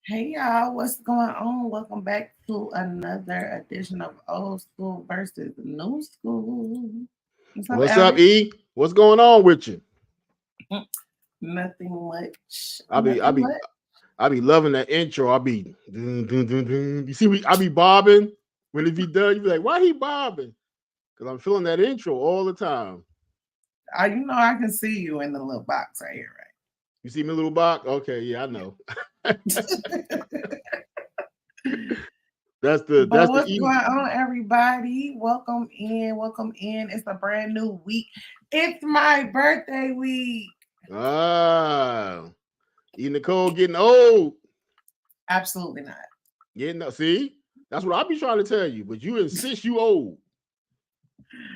Hey y'all, what's going on? Welcome back to another edition of Old School versus New School. What's up, What's up, Alex? E? What's going on with you? Nothing much. I be I Nothing be much. I be loving that intro. I be You see I be bobbing when it be done. You be like, why he bobbing? Because I'm feeling that intro all the time. I can see you in the little box right here, You see me, little box? Okay, yeah, I know. right? That's the But that's the what's E. going on, everybody? Welcome in. Welcome in. It's a brand new week. It's my birthday week. Ah, Nicole getting old. Absolutely not. Getting up. See, that's what I be trying to tell you, but you insist you old.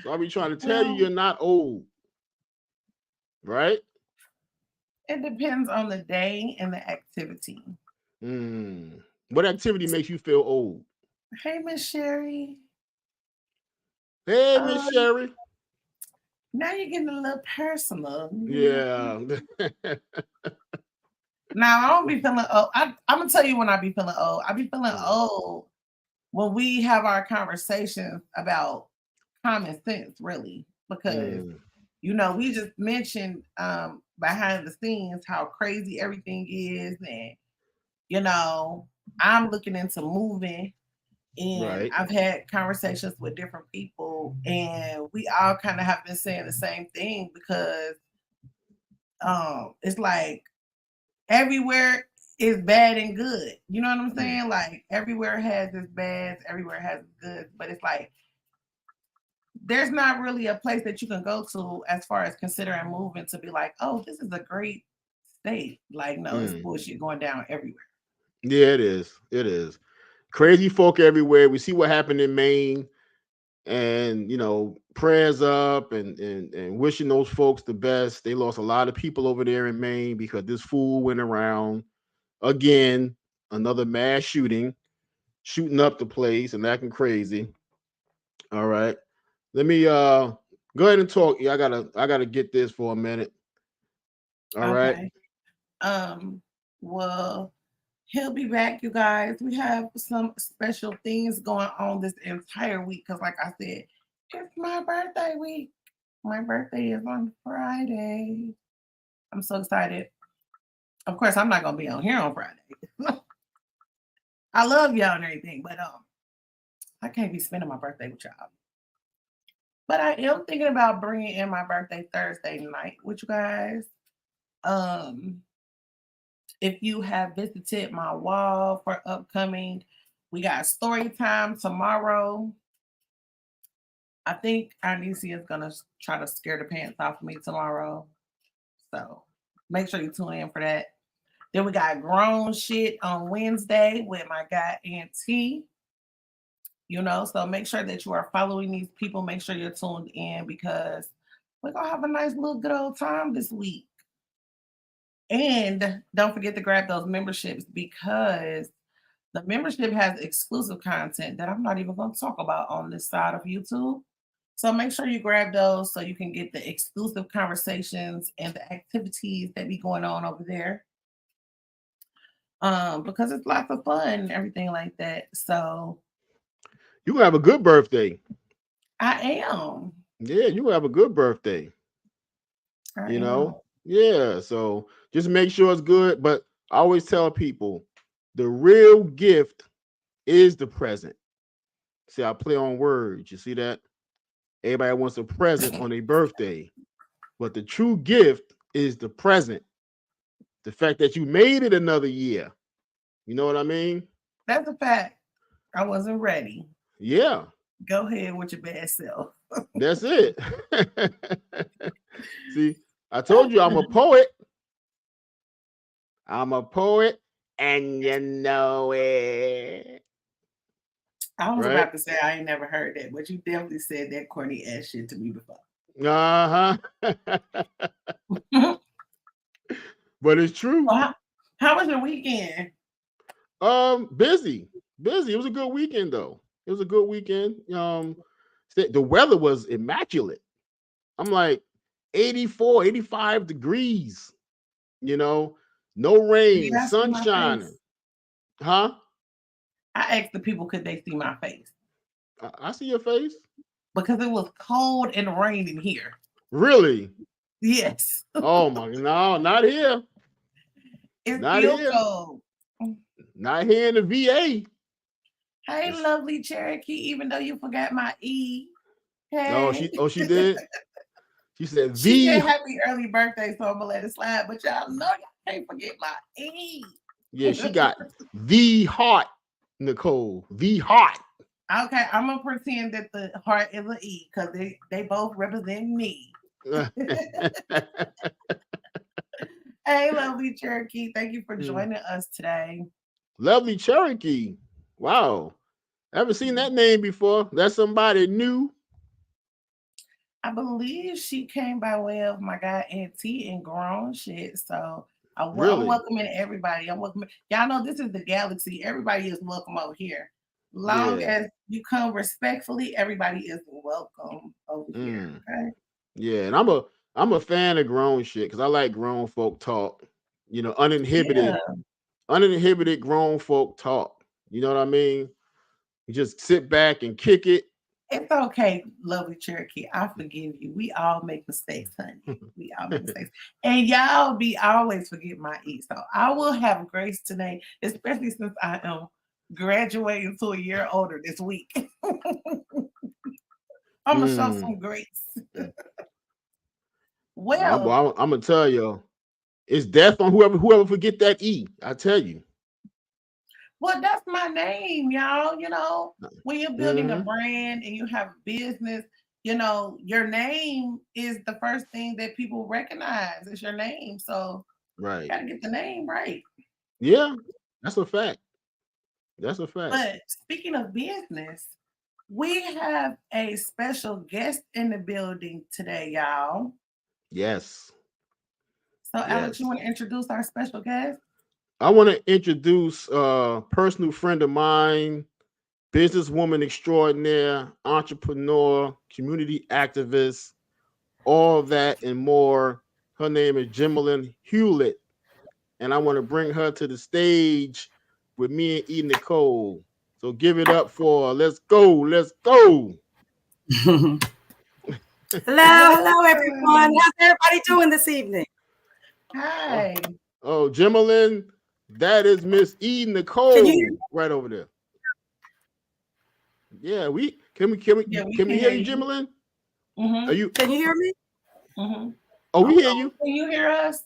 So I be trying to tell you Well, you're not old, right? it depends on the day and the activity. Hmm. What activity makes you feel old? Hey, Miss Sherry. Hey, Miss Uh, Sherry. now you're getting a little personal. Yeah. Now I don't be feeling old. I'm gonna tell you when I be feeling old. I be feeling Mm, old when we have our conversations about common sense, really, because mm, we just mentioned behind the scenes how crazy everything is, and you know, I'm looking into moving, and right. I've had conversations with different people, and we all kind of have been saying the same thing because it's like everywhere is bad and good. You know what I'm Mm, saying? Like everywhere has its bads, everywhere has its goods, but it's like there's not really a place that you can go to as far as considering moving to be like, oh, this is a great state. Like, no, it's mm. bullshit going down everywhere. Yeah, it is. It is. Crazy folk everywhere. We see what happened in Maine, and prayers up and wishing those folks the best. They lost a lot of people over there in Maine because this fool went around again, another mass shooting up the place and acting crazy. All right. Let me go ahead and talk. Yeah, I gotta get this for a minute. All right. Okay. Well, he'll be back, you guys. We have some special things going on this entire week because, like I said, it's my birthday week. My birthday is on Friday. I'm so excited. Of course, I'm not gonna be on here on Friday. I love y'all and everything, but I can't be spending my birthday with y'all. But I am thinking about bringing in my birthday Thursday night with you guys. Um, if you have visited my wall for upcoming, we got story time tomorrow. I think Anisia is gonna try to scare the pants off of me tomorrow. So make sure you tune in for that. Then we got grown shit on Wednesday with my guy Auntie. So make sure that you are following these people. Make sure you're tuned in because we're gonna have a nice little good old time this week. And don't forget to grab those memberships because the membership has exclusive content that I'm not even going to talk about on this side of YouTube. So make sure you grab those so you can get the exclusive conversations and the activities that be going on over there. Because it's lots of fun and everything like that. So You gonna have a good birthday. I am. Yeah, you gonna have a good birthday. I You am. know? Yeah. So just make sure it's good. But I always tell people the real gift is the present. See, I play on words. You see that? Everybody wants a present on their birthday. But the true gift is the present. The fact that you made it another year. You know what I mean? That's a fact. I wasn't ready. Yeah, Go ahead with your bad self. that's it. See, I told you I'm a poet. I'm a poet, and you know it. I was Right? about to say I ain't never heard that, but you definitely said that corny ass shit to me before. Uh-huh. But it's true. Well, how was your weekend? Busy. Busy. It was a good weekend though. It was a good weekend. The weather was immaculate. I'm like 84, 85 degrees, you know, no Did you rain, ask for sun my shining. face? Huh? I asked the people could they see my face I see your face. because it was cold and raining here. Really? Yes, Oh my, no, not here. it's Not still here. cold. Not here in the VA. Hey, It's- lovely Cherokee, even though you forgot my E. oh, Hey. she did. She said She the. said happy early birthday, so I'm gonna let it slide. But y'all know y'all can't forget my E. Yeah, she got the heart, Nicole. The heart. Okay, I'm gonna pretend that the heart is an E because they both represent me. Hey, lovely Cherokee, thank you for joining us today. Lovely Cherokee. Wow. I haven't seen that name before. That's somebody new. I believe she came by way of my guy Auntie and grown shit. So I'm Really? welcoming everybody. I'm welcoming. Y'all know this is the galaxy. Everybody is welcome over here. Long Yeah. as you come respectfully, everybody is welcome over here. Okay. Yeah, and I'm a fan of grown shit because I like grown folk talk. You know, Yeah. uninhibited grown folk talk. You know what I mean? You just sit back and kick it. It's okay, lovely Cherokee. I forgive you. We all make mistakes, honey. We all make mistakes. And y'all be always forget my E. So I will have grace today, especially since I am graduating to a year older this week. I'm gonna show some grace. Well, I'm gonna tell you, it's death on whoever forget that E. I tell you. well, that's my name, y'all. You know, when you're building a brand and you have a business, you know, your name is the first thing that people recognize. It's your name. So Right. you gotta get the name right. Yeah, that's a fact. That's a fact. But speaking of business, we have a special guest in the building today, y'all. Yes. So, Alex, you want to introduce our special guest? I want to introduce a personal friend of mine, businesswoman extraordinaire, entrepreneur, community activist, all that and more. Her name is Jemmalyn Hewlett, and I want to bring her to the stage with me and TheeEnicole. So give it up for her. Let's go. Let's go. Hello, everyone. How's everybody doing this evening? Hi. Oh, Jemmalyn, that is Miss TheeEnicole right over there. Yeah, can we hear you, Jemmalyn? Are you? Can you hear me? Oh, we hear you. Can you hear us?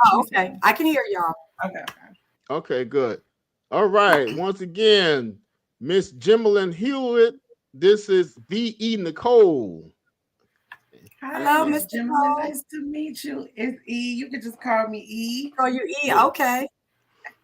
Oh, okay. I can hear y'all. Okay, good. All right. Once again, Miss Jemmalyn Hewlett. This is TheeEnicole. Hello, Miss Jemmalyn. Nice to meet you. It's E. You can just call me E. Oh, you E. Okay.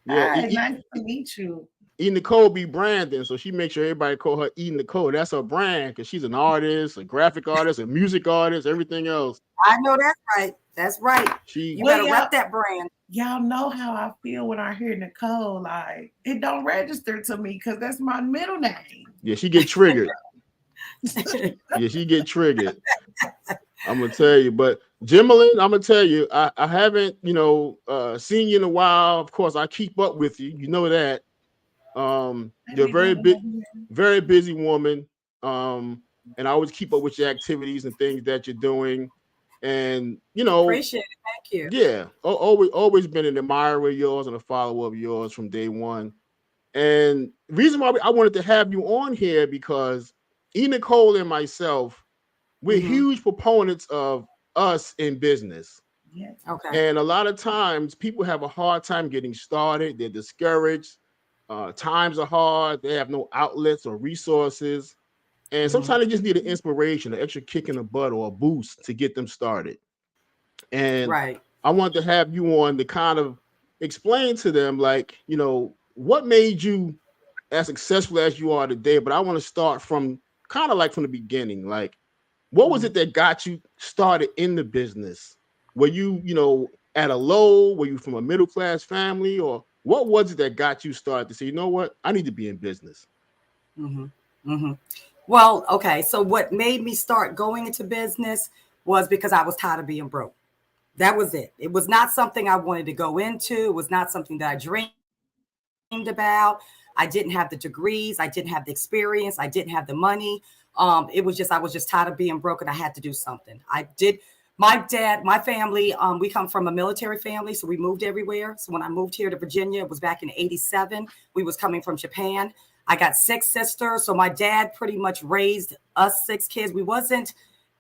Yeah. Hi, nice to meet you. TheeEnicole be branding, so she makes sure everybody call her TheeEnicole. That's her brand because she's an artist, a graphic artist, a music artist, everything else. I know that's right. That's right. You better rep that brand. Y'all know how I feel when I hear Nicole. Like it don't register to me because that's my middle name. Yeah, she get triggered. Yeah, she get triggered. I'm gonna tell you, but Jemmalyn, I'm gonna tell you, I haven't, seen you in a while. Of course, I keep up with you. You know that. You're a very busy woman. And I always keep up with your activities and things that you're doing. And appreciate it. Thank you. Yeah, always been an admirer of yours and a follower of yours from day one. And the reason why I wanted to have you on here because TheeEnicole and myself, we're huge proponents of us in business. Yes. Okay. And a lot of times people have a hard time getting started. They're discouraged. Times are hard. They have no outlets or resources. And sometimes they just need an inspiration, an extra kick in the butt or a boost to get them started. And I want to have you on to kind of explain to them, like, what made you as successful as you are today. But I want to start from kind of like from the beginning. Like, what was it that got you started in the business? Were you, at a low? Were you from a middle class family? Or what was it that got you started to say, you know what, I need to be in business? Well, okay. So what made me start going into business was because I was tired of being broke. That was it. It was not something I wanted to go into. It was not something that I dreamed about. I didn't have the degrees. I didn't have the experience. I didn't have the money. It was just, I was just tired of being broke and I had to do something. I did. My dad, my family, we come from a military family, so we moved everywhere. So when I moved here to Virginia, it was back in '87. We was coming from Japan. I got 6 sisters. So my dad pretty much raised us 6 kids. We wasn't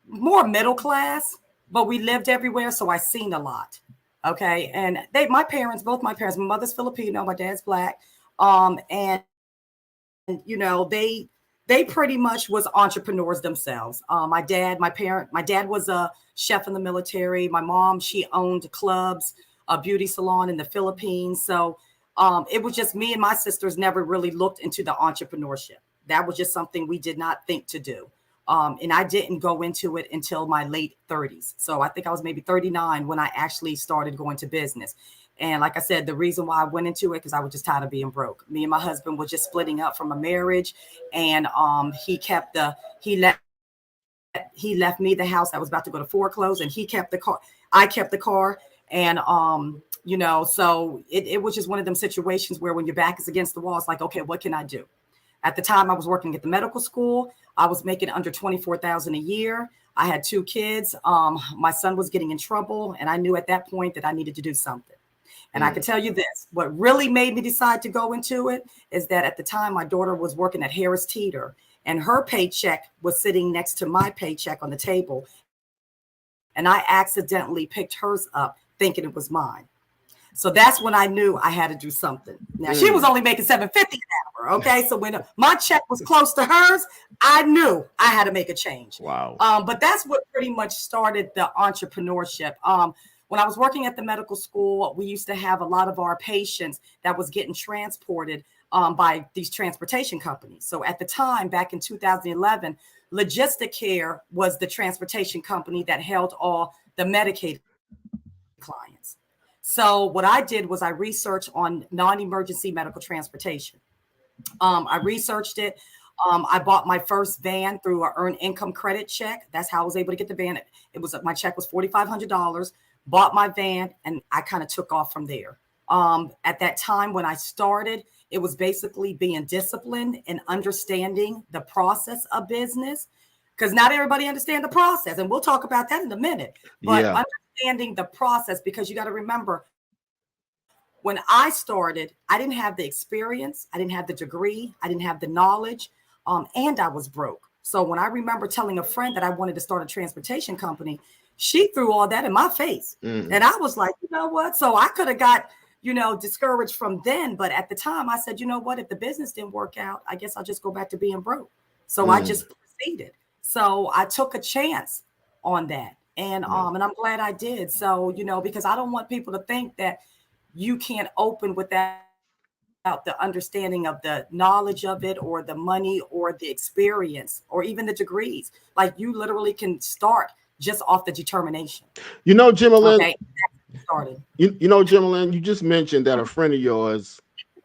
more middle class, but we lived everywhere. So I seen a lot. Okay. And my parents, both my parents, my mother's Filipino, my dad's Black. And you know, they pretty much was entrepreneurs themselves. My dad was a chef in the military. My mom, she owned clubs, a beauty salon in the Philippines. So it was just me and my sisters never really looked into the entrepreneurship. That was just something we did not think to do. And I didn't go into it until my late 30s. So I think I was maybe 39 when I actually started going to business. And like I said, the reason why I went into it, because I was just tired of being broke. Me and my husband were just splitting up from a marriage. And he left me the house that was about to go to foreclose, and he kept the car. I kept the car. And, you know, so it was just one of them situations where when your back is against the wall, it's like, okay, what can I do? At the time I was working at the medical school. I was making under $24,000 a year. I had 2 kids. My son was getting in trouble. And I knew at that point that I needed to do something. And I can tell you this, what really made me decide to go into it is that at the time my daughter was working at Harris Teeter, and her paycheck was sitting next to my paycheck on the table. And I accidentally picked hers up thinking it was mine. So that's when I knew I had to do something. Now she was only making $7.50 an hour. Okay. So when my check was close to hers, I knew I had to make a change. Wow. But that's what pretty much started the entrepreneurship. When I was working at the medical school, we used to have a lot of our patients that was getting transported by these transportation companies. So at the time, back in 2011, Logistic Care was the transportation company that held all the Medicaid clients. So what I did was I researched on non-emergency medical transportation. I researched it. I bought my first van through an earned income credit check. That's how I was able to get the van. My check was $4,500. Bought my van, and I kind of took off from there. At that time when I started, it was basically being disciplined and understanding the process of business, because not everybody understands the process. And we'll talk about that in a minute. But understanding the process, because you got to remember, when I started, I didn't have the experience. I didn't have the degree. I didn't have the knowledge. And I was broke. So when I remember telling a friend that I wanted to start a transportation company, she threw all that in my face. And I was like, you know what? So I could have got, discouraged from then. But at the time I said, you know what? If the business didn't work out, I guess I'll just go back to being broke. So I just proceeded. So I took a chance on that. And I'm glad I did. So, because I don't want people to think that you can't open without the understanding of the knowledge of it, or the money, or the experience, or even the degrees. Like, you literally can start just off the determination. Jemmalyn, okay, started. Jemmalyn, you just mentioned that a friend of yours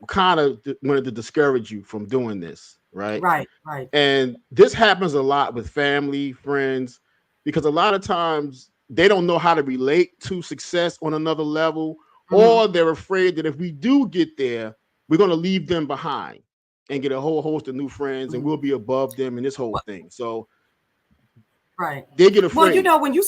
kind of wanted to discourage you from doing this, right? Right. And this happens a lot with family, friends, because a lot of times they don't know how to relate to success on another level, or they're afraid that if we do get there, we're going to leave them behind and get a whole host of new friends, and we'll be above them in this whole thing. So they get afraid. Well, when you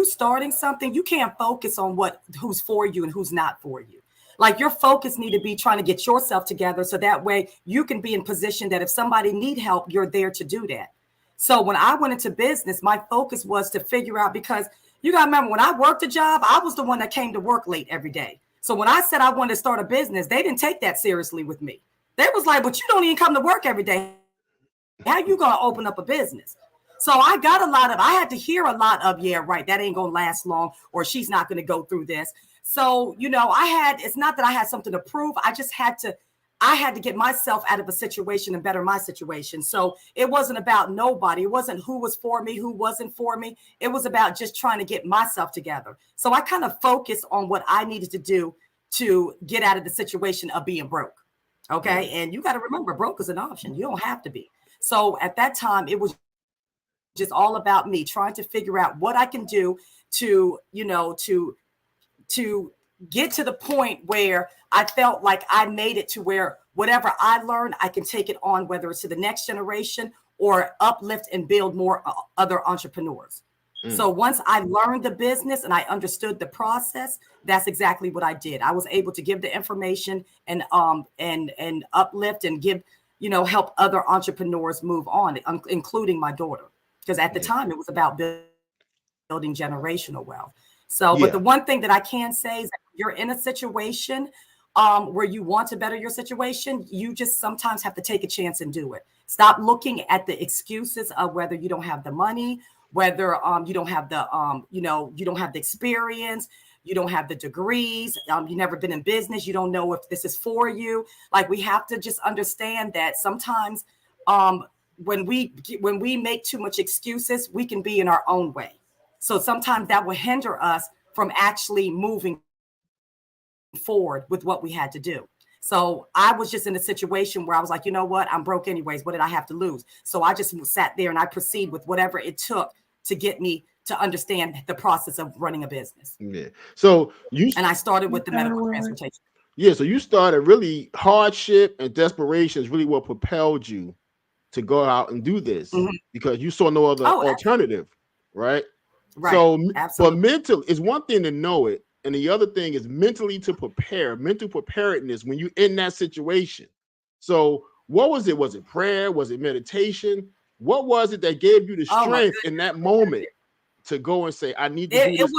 starting something, you can't focus on who's for you and who's not for you. Like, your focus need to be trying to get yourself together, so that way you can be in position that if somebody need help, you're there to do that. So when I went into business, my focus was to figure out, because you got to remember, when I worked a job, I was the one that came to work late every day. So when I said I wanted to start a business, they didn't take that seriously with me. They was like, but you don't even come to work every day. How you going to open up a business? So I had to hear a lot of, yeah, right, that ain't going to last long, or she's not going to go through this. So, it's not that I had something to prove. I had to get myself out of a situation and better my situation. So it wasn't about nobody. It wasn't who was for me, who wasn't for me. It was about just trying to get myself together. So I kind of focused on what I needed to do to get out of the situation of being broke. Okay. And you got to remember, broke is an option. You don't have to be. So at that time, it was just all about me trying to figure out what I can do to get to the point where I felt like I made it to where whatever I learned, I can take it on, whether it's to the next generation or uplift and build more other entrepreneurs. So once I learned the business and I understood the process, that's exactly what I did. I was able to give the information and uplift and give, help other entrepreneurs move on, including my daughter. Because at the time it was about building generational wealth. So, but the one thing that I can say is that you're in a situation where you want to better your situation, you just sometimes have to take a chance and do it. Stop looking at the excuses of whether you don't have the money, whether you don't have the, you don't have the experience, you don't have the degrees, you've never been in business, you don't know if this is for you. Like, we have to just understand that sometimes when we make too much excuses, we can be in our own way. So sometimes that will hinder us from actually moving forward with what we had to do. So I was just in a situation where I was like, you know what? I'm broke anyways. What did I have to lose? So I just sat there and I proceed with whatever it took to get me to understand the process of running a business. Yeah. So I started with the medical transportation. Yeah. So you started really hardship and desperation is really what propelled you to go out and do this because you saw no other alternative, right? Right. So, absolutely. But mental is one thing to know it, and the other thing is mentally to prepare, mental preparedness when you're in that situation. So, what was it? Was it prayer? Was it meditation? What was it that gave you the strength in that moment to go and say, "I need to do this"?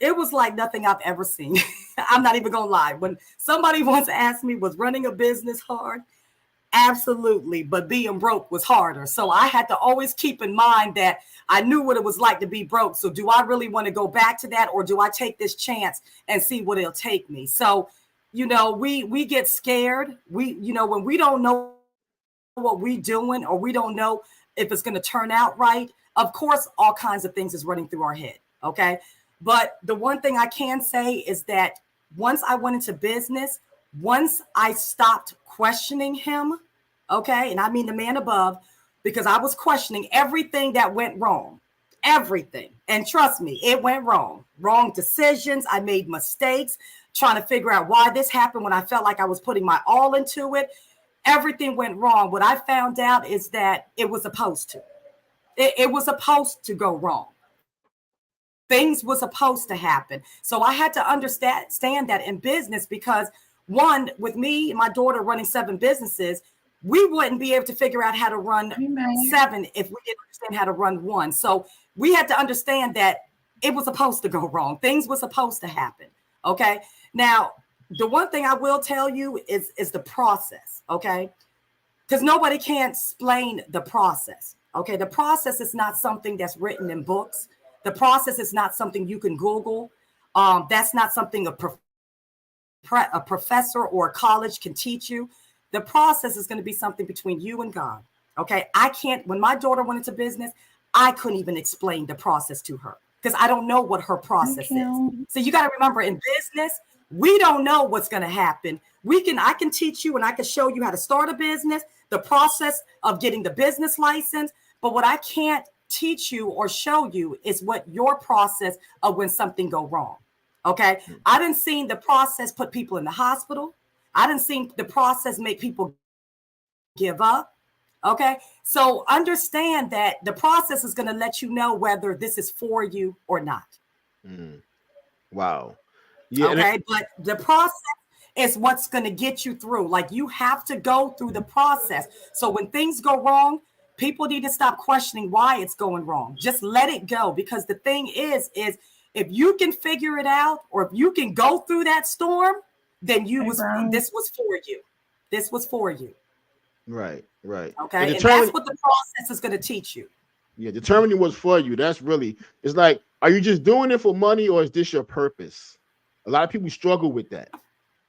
It was like nothing I've ever seen. I'm not even gonna lie. When somebody once asked me, was running a business hard? Absolutely, but being broke was harder. So I had to always keep in mind that I knew what it was like to be broke. So do I really want to go back to that, or do I take this chance and see what it'll take me? So, we get scared. When we don't know what we're doing, or we don't know if it's going to turn out right, of course, all kinds of things is running through our head. Okay. But the one thing I can say is that once I went into business, once I stopped questioning him, okay, and I mean the man above, because I was questioning everything that went wrong, everything. And trust me, it went wrong. Wrong decisions. I made mistakes trying to figure out why this happened when I felt like I was putting my all into it. Everything went wrong. What I found out is that it was supposed to. It was supposed to go wrong. Things were supposed to happen. So I had to understand that in business, because one, with me and my daughter running 7 businesses, we wouldn't be able to figure out how to run 7 if we didn't understand how to run 1. So we had to understand that it was supposed to go wrong. Things were supposed to happen. Okay. Now, the one thing I will tell you is the process. Okay. Because nobody can explain the process. Okay. The process is not something that's written in books. The process is not something you can Google. That's not something a professor or a college can teach you. The process is going to be something between you and God. Okay. When my daughter went into business, I couldn't even explain the process to her because I don't know what her process is. So you got to remember, in business, we don't know what's going to happen. I can teach you and I can show you how to start a business, the process of getting the business license. But what I can't teach you or show you is what your process of when something go wrong. Okay. I didn't see the process put people in the hospital. I didn't see the process make people give up. Okay. So understand that the process is going to let you know whether this is for you or not. Wow. Yeah. Okay. But the process is what's going to get you through. Like, you have to go through the process. So when things go wrong, people need to stop questioning why it's going wrong. Just let it go. Because the thing is if you can figure it out, or if you can go through that storm, then this was for you. This was for you. Right. Okay. And that's what the process is going to teach you. Yeah. Determining what's for you. That's really, it's like, are you just doing it for money, or is this your purpose? A lot of people struggle with that,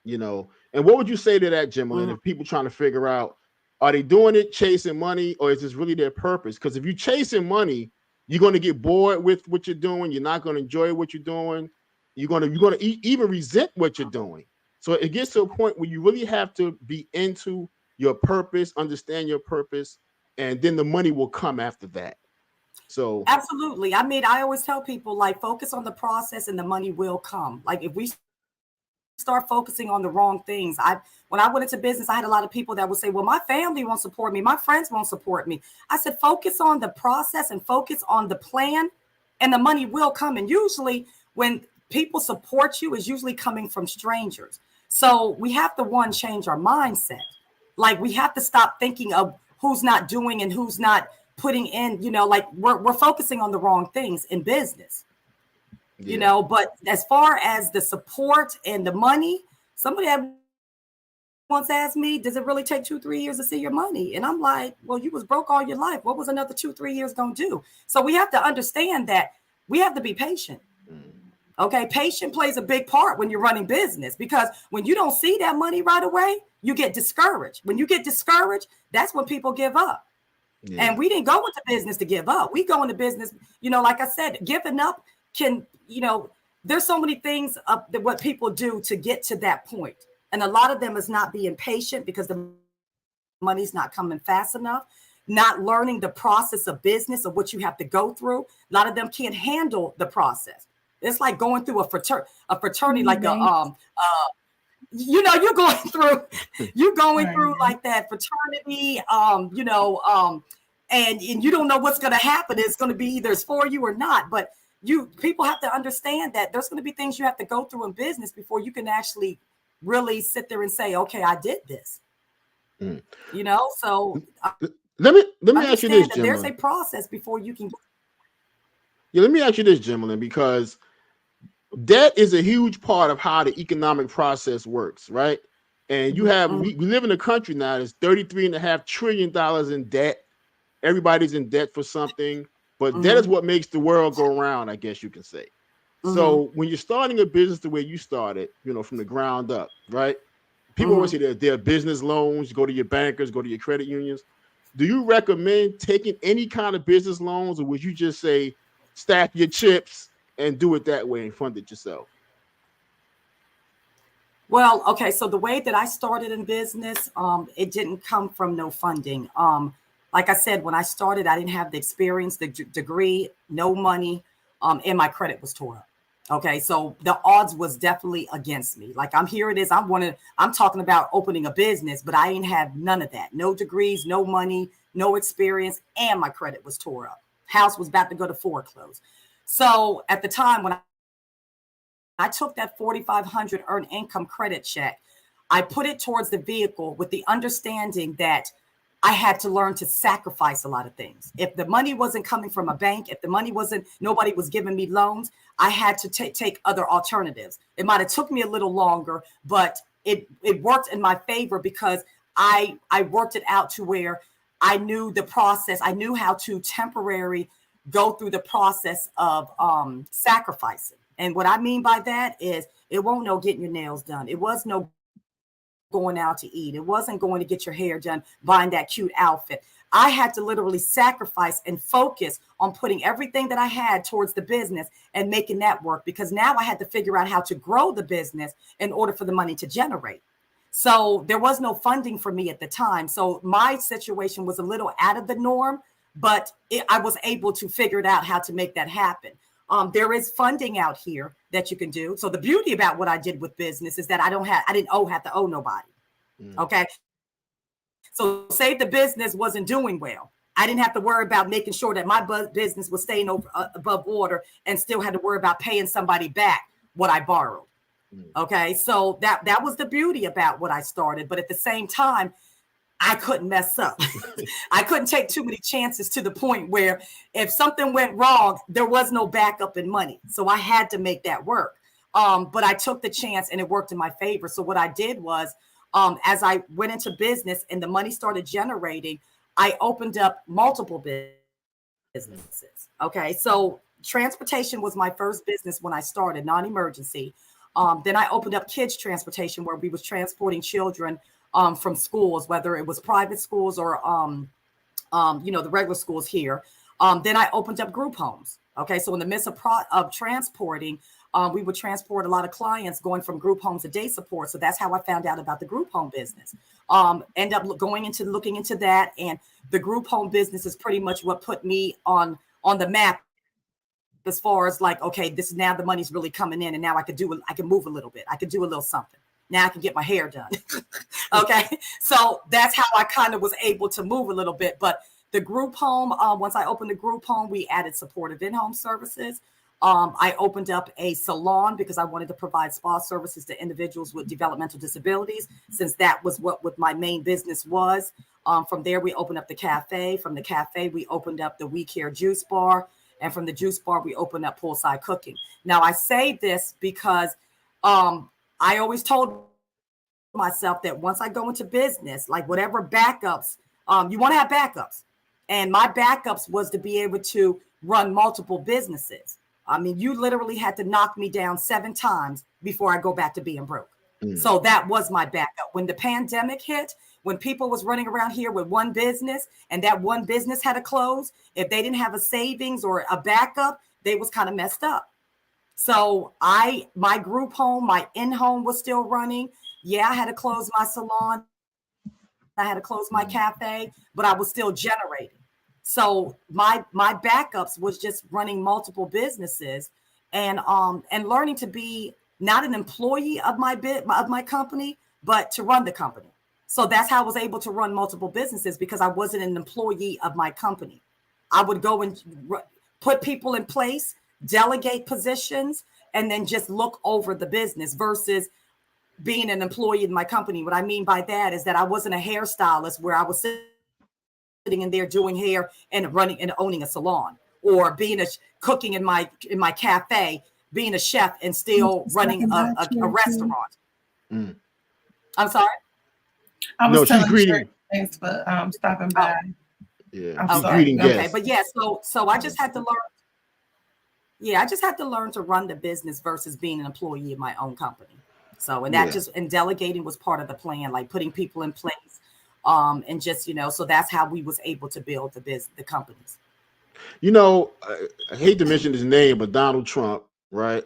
And what would you say to that, Jemmalyn, if people trying to figure out, are they doing it chasing money, or is this really their purpose? Because if you're chasing money, you're going to get bored with what you're doing. You're not going to enjoy what you're doing. You're going to even resent what you're doing. So it gets to a point where you really have to be into your purpose, understand your purpose, and then the money will come after that. So absolutely. I mean, I always tell people, like, focus on the process and the money will come. Like, if we start focusing on the wrong things. When I went into business, I had a lot of people that would say, well, my family won't support me. My friends won't support me. I said, focus on the process and focus on the plan, and the money will come. And usually when people support you, is usually coming from strangers. So we have to, change our mindset. Like, we have to stop thinking of who's not doing and who's not putting in, like we're focusing on the wrong things in business. yeah. But as far as the support and the money, somebody had once asked me, does it really take 2-3 years to see your money? And I'm like, well, you was broke all your life. What was another 2-3 years going to do? So we have to understand that we have to be patient. Okay. Patience plays a big part when you're running business, because when you don't see that money right away, you get discouraged. When you get discouraged, that's when people give up. Yeah. And we didn't go into business to give up. We go into business, like I said, giving up can, there's so many things that what people do to get to that point. And a lot of them is not being patient because the money's not coming fast enough, not learning the process of business of what you have to go through. A lot of them can't handle the process. It's like going through a fraternity, like you're going through like that fraternity, and you don't know what's going to happen. It's going to be either it's for you or not. But people have to understand that there's going to be things you have to go through in business before you can actually really sit there and say, okay, I did this. So let me ask you this, Jemmalyn. There's a process before you can. Yeah, let me ask you this, Jemmalyn, because debt is a huge part of how the economic process works, right? And you have we live in a country now that's $33.5 trillion in debt. Everybody's in debt for something, but debt is what makes the world go around, I guess you can say. So when you're starting a business the way you started, from the ground up, right? People always say that there are business loans, go to your bankers, go to your credit unions. Do you recommend taking any kind of business loans, or would you just say stack your chips and do it that way and fund it yourself? Well, okay. So the way that I started in business, it didn't come from no funding. Like I said, when I started, I didn't have the experience, the degree, no money, and my credit was tore up. Okay, so the odds was definitely against me. Like, here it is. I'm talking about opening a business, but I ain't have none of that. No degrees, no money, no experience, and my credit was tore up. House was about to go to foreclose. So at the time when I took that $4,500 earned income credit check, I put it towards the vehicle with the understanding that I had to learn to sacrifice a lot of things. If the money wasn't coming from a bank, if the money nobody was giving me loans, I had to take other alternatives. It might have took me a little longer, but it worked in my favor because I worked it out to where I knew the process. I knew how to temporarily go through the process of sacrificing. And what I mean by that is it won't no getting your nails done. It was no going out to eat. It wasn't going to get your hair done, buying that cute outfit. I had to literally sacrifice and focus on putting everything that I had towards the business and making that work, because now I had to figure out how to grow the business in order for the money to generate. So there was no funding for me at the time. So my situation was a little out of the norm, but I was able to figure it out how to make that happen. There is funding out here that you can do. So the beauty about what I did with business is that I didn't have to owe nobody. Okay. So say the business wasn't doing well, I didn't have to worry about making sure that my business was staying above water and still had to worry about paying somebody back what I borrowed. Okay. So that was the beauty about what I started. But at the same time, I couldn't mess up. I couldn't take too many chances to the point where if something went wrong, there was no backup in money. So I had to make that work. But I took the chance and it worked in my favor. So what I did was, as I went into business and the money started generating, I opened up multiple businesses. Okay. So transportation was my first business when I started, non-emergency. Then I opened up kids transportation, where we was transporting children from schools, whether it was private schools or, the regular schools here. Then I opened up group homes. Okay. So in the midst of transporting, we would transport a lot of clients going from group homes to day support. So that's how I found out about the group home business. End up looking into that. And the group home business is pretty much what put me on on the map as far as like, okay, this is now the money's really coming in, and now I can move a little bit. I could do a little something. Now I can get my hair done. Okay. So that's how I kind of was able to move a little bit. But the group home, once I opened the group home, we added supportive in-home services. I opened up a salon because I wanted to provide spa services to individuals with developmental disabilities, since that was what my main business was. From there, we opened up the cafe. From the cafe, we opened up the We Care juice bar. And from the juice bar, we opened up poolside cooking. Now, I say this because I always told myself that once I go into business, like whatever backups, you want to have backups. And my backups was to be able to run multiple businesses. I mean, you literally had to knock me down 7 times before I go back to being broke. So that was my backup. When the pandemic hit, when people was running around here with one business and that one business had to close, if they didn't have a savings or a backup, they was kind of messed up. So my group home, my in-home was still running. Yeah, I had to close my salon. I had to close my cafe, but I was still generating. So my backups was just running multiple businesses and learning to be not an employee of my company, but to run the company. So that's how I was able to run multiple businesses, because I wasn't an employee of my company. I would go and put people in place, delegate positions, and then just look over the business versus being an employee in my company. What I mean by that is that I wasn't a hairstylist where I was sitting in there doing hair and running and owning a salon, or being cooking in my cafe, being a chef and still running a restaurant. I'm sorry. I was telling greeting. Thanks for stopping by. Yeah, I'm sorry. greeting Okay, guests. but yeah, so I just had to learn. Yeah, I just had to learn to run the business versus being an employee of my own company. So, and that and delegating was part of the plan, like putting people in place, and just, so that's how we was able to build the companies. I hate to mention his name, but Donald Trump, right?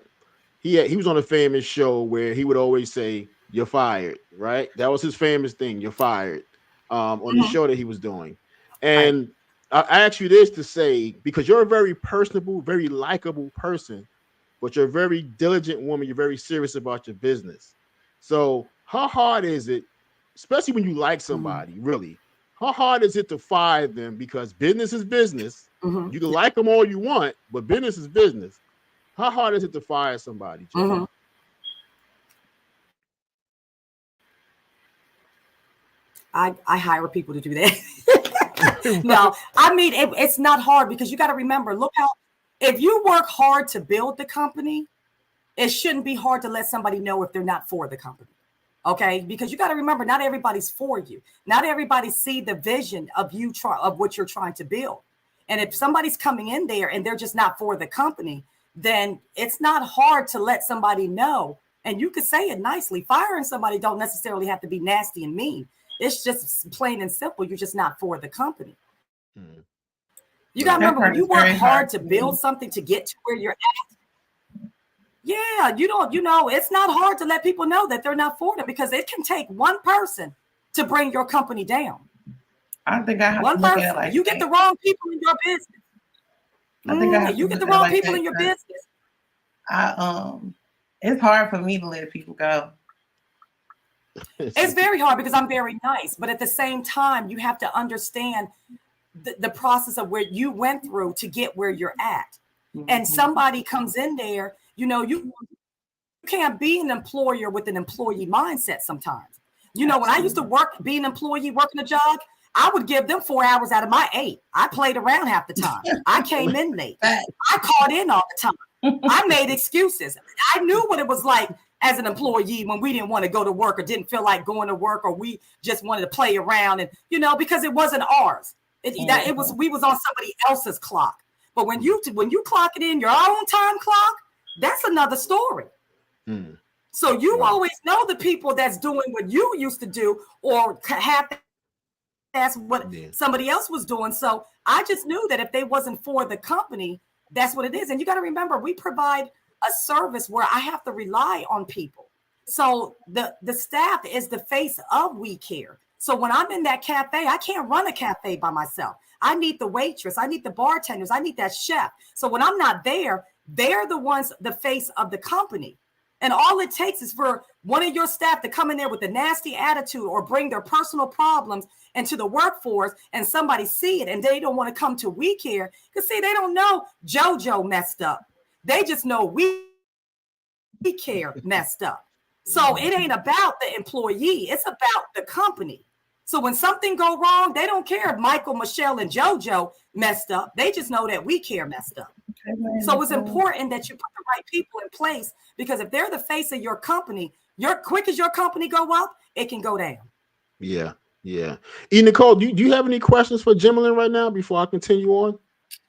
He was on a famous show where he would always say, "You're fired," right? That was his famous thing, "You're fired," on the show that he was doing. And I ask you this to say, because you're a very personable, very likable person, but you're a very diligent woman. You're very serious about your business. So how hard is it, especially when you like somebody, really, how hard is it to fire them? Because business is business. You can like them all you want, but business is business. How hard is it to fire somebody, Jemmalyn? I hire people to do that. No, I mean, it's not hard, because you got to remember, if you work hard to build the company, it shouldn't be hard to let somebody know if they're not for the company. Okay. Because you got to remember, not everybody's for you. Not everybody see the vision of what you're trying to build. And if somebody's coming in there and they're just not for the company, then it's not hard to let somebody know. And you could say it nicely. Firing somebody don't necessarily have to be nasty and mean. It's just plain and simple. You're just not for the company. You got to remember, when you work hard to build something to get to where you're at. Yeah, it's not hard to let people know that they're not for them, because it can take one person to bring your company down. I think I have one to look person. at it like you get the wrong people in your business. I think I have you to get the look at it wrong like people that, in your business. It's hard for me to let people go. It's very hard because I'm very nice, but at the same time, you have to understand the process of where you went through to get where you're at. And somebody comes in there, you can't be an employer with an employee mindset sometimes. When I used to be an employee working a job, I would give them 4 hours out of my 8. I played around half the time. I came in late. I called in all the time. I made excuses. I knew what it was like as an employee when we didn't want to go to work, or didn't feel like going to work, or we just wanted to play around, and because it wasn't ours. We was on somebody else's clock. But when you clock it in your own time clock, that's another story. So you always know the people that's doing what you used to do, or that's what somebody else was doing. So I just knew that if they wasn't for the company, that's what it is. And you got to remember, we provide a service where I have to rely on people. So the staff is the face of We Care. So when I'm in that cafe, I can't run a cafe by myself. I need the waitress. I need the bartenders. I need that chef. So when I'm not there, they're the ones, the face of the company. And all it takes is for one of your staff to come in there with a nasty attitude or bring their personal problems into the workforce, and somebody see it and they don't want to come to We Care, because see, they don't know JoJo messed up. They just know We Care messed up. So it ain't about the employee. It's about the company. So when something go wrong, they don't care if Michael, Michelle, and JoJo messed up. They just know that We Care messed up. So it's important that you put the right people in place, because if they're the face of your company, quick as your company go up, it can go down. Yeah. TheeEnicole, do you have any questions for Jemmalyn right now before I continue on?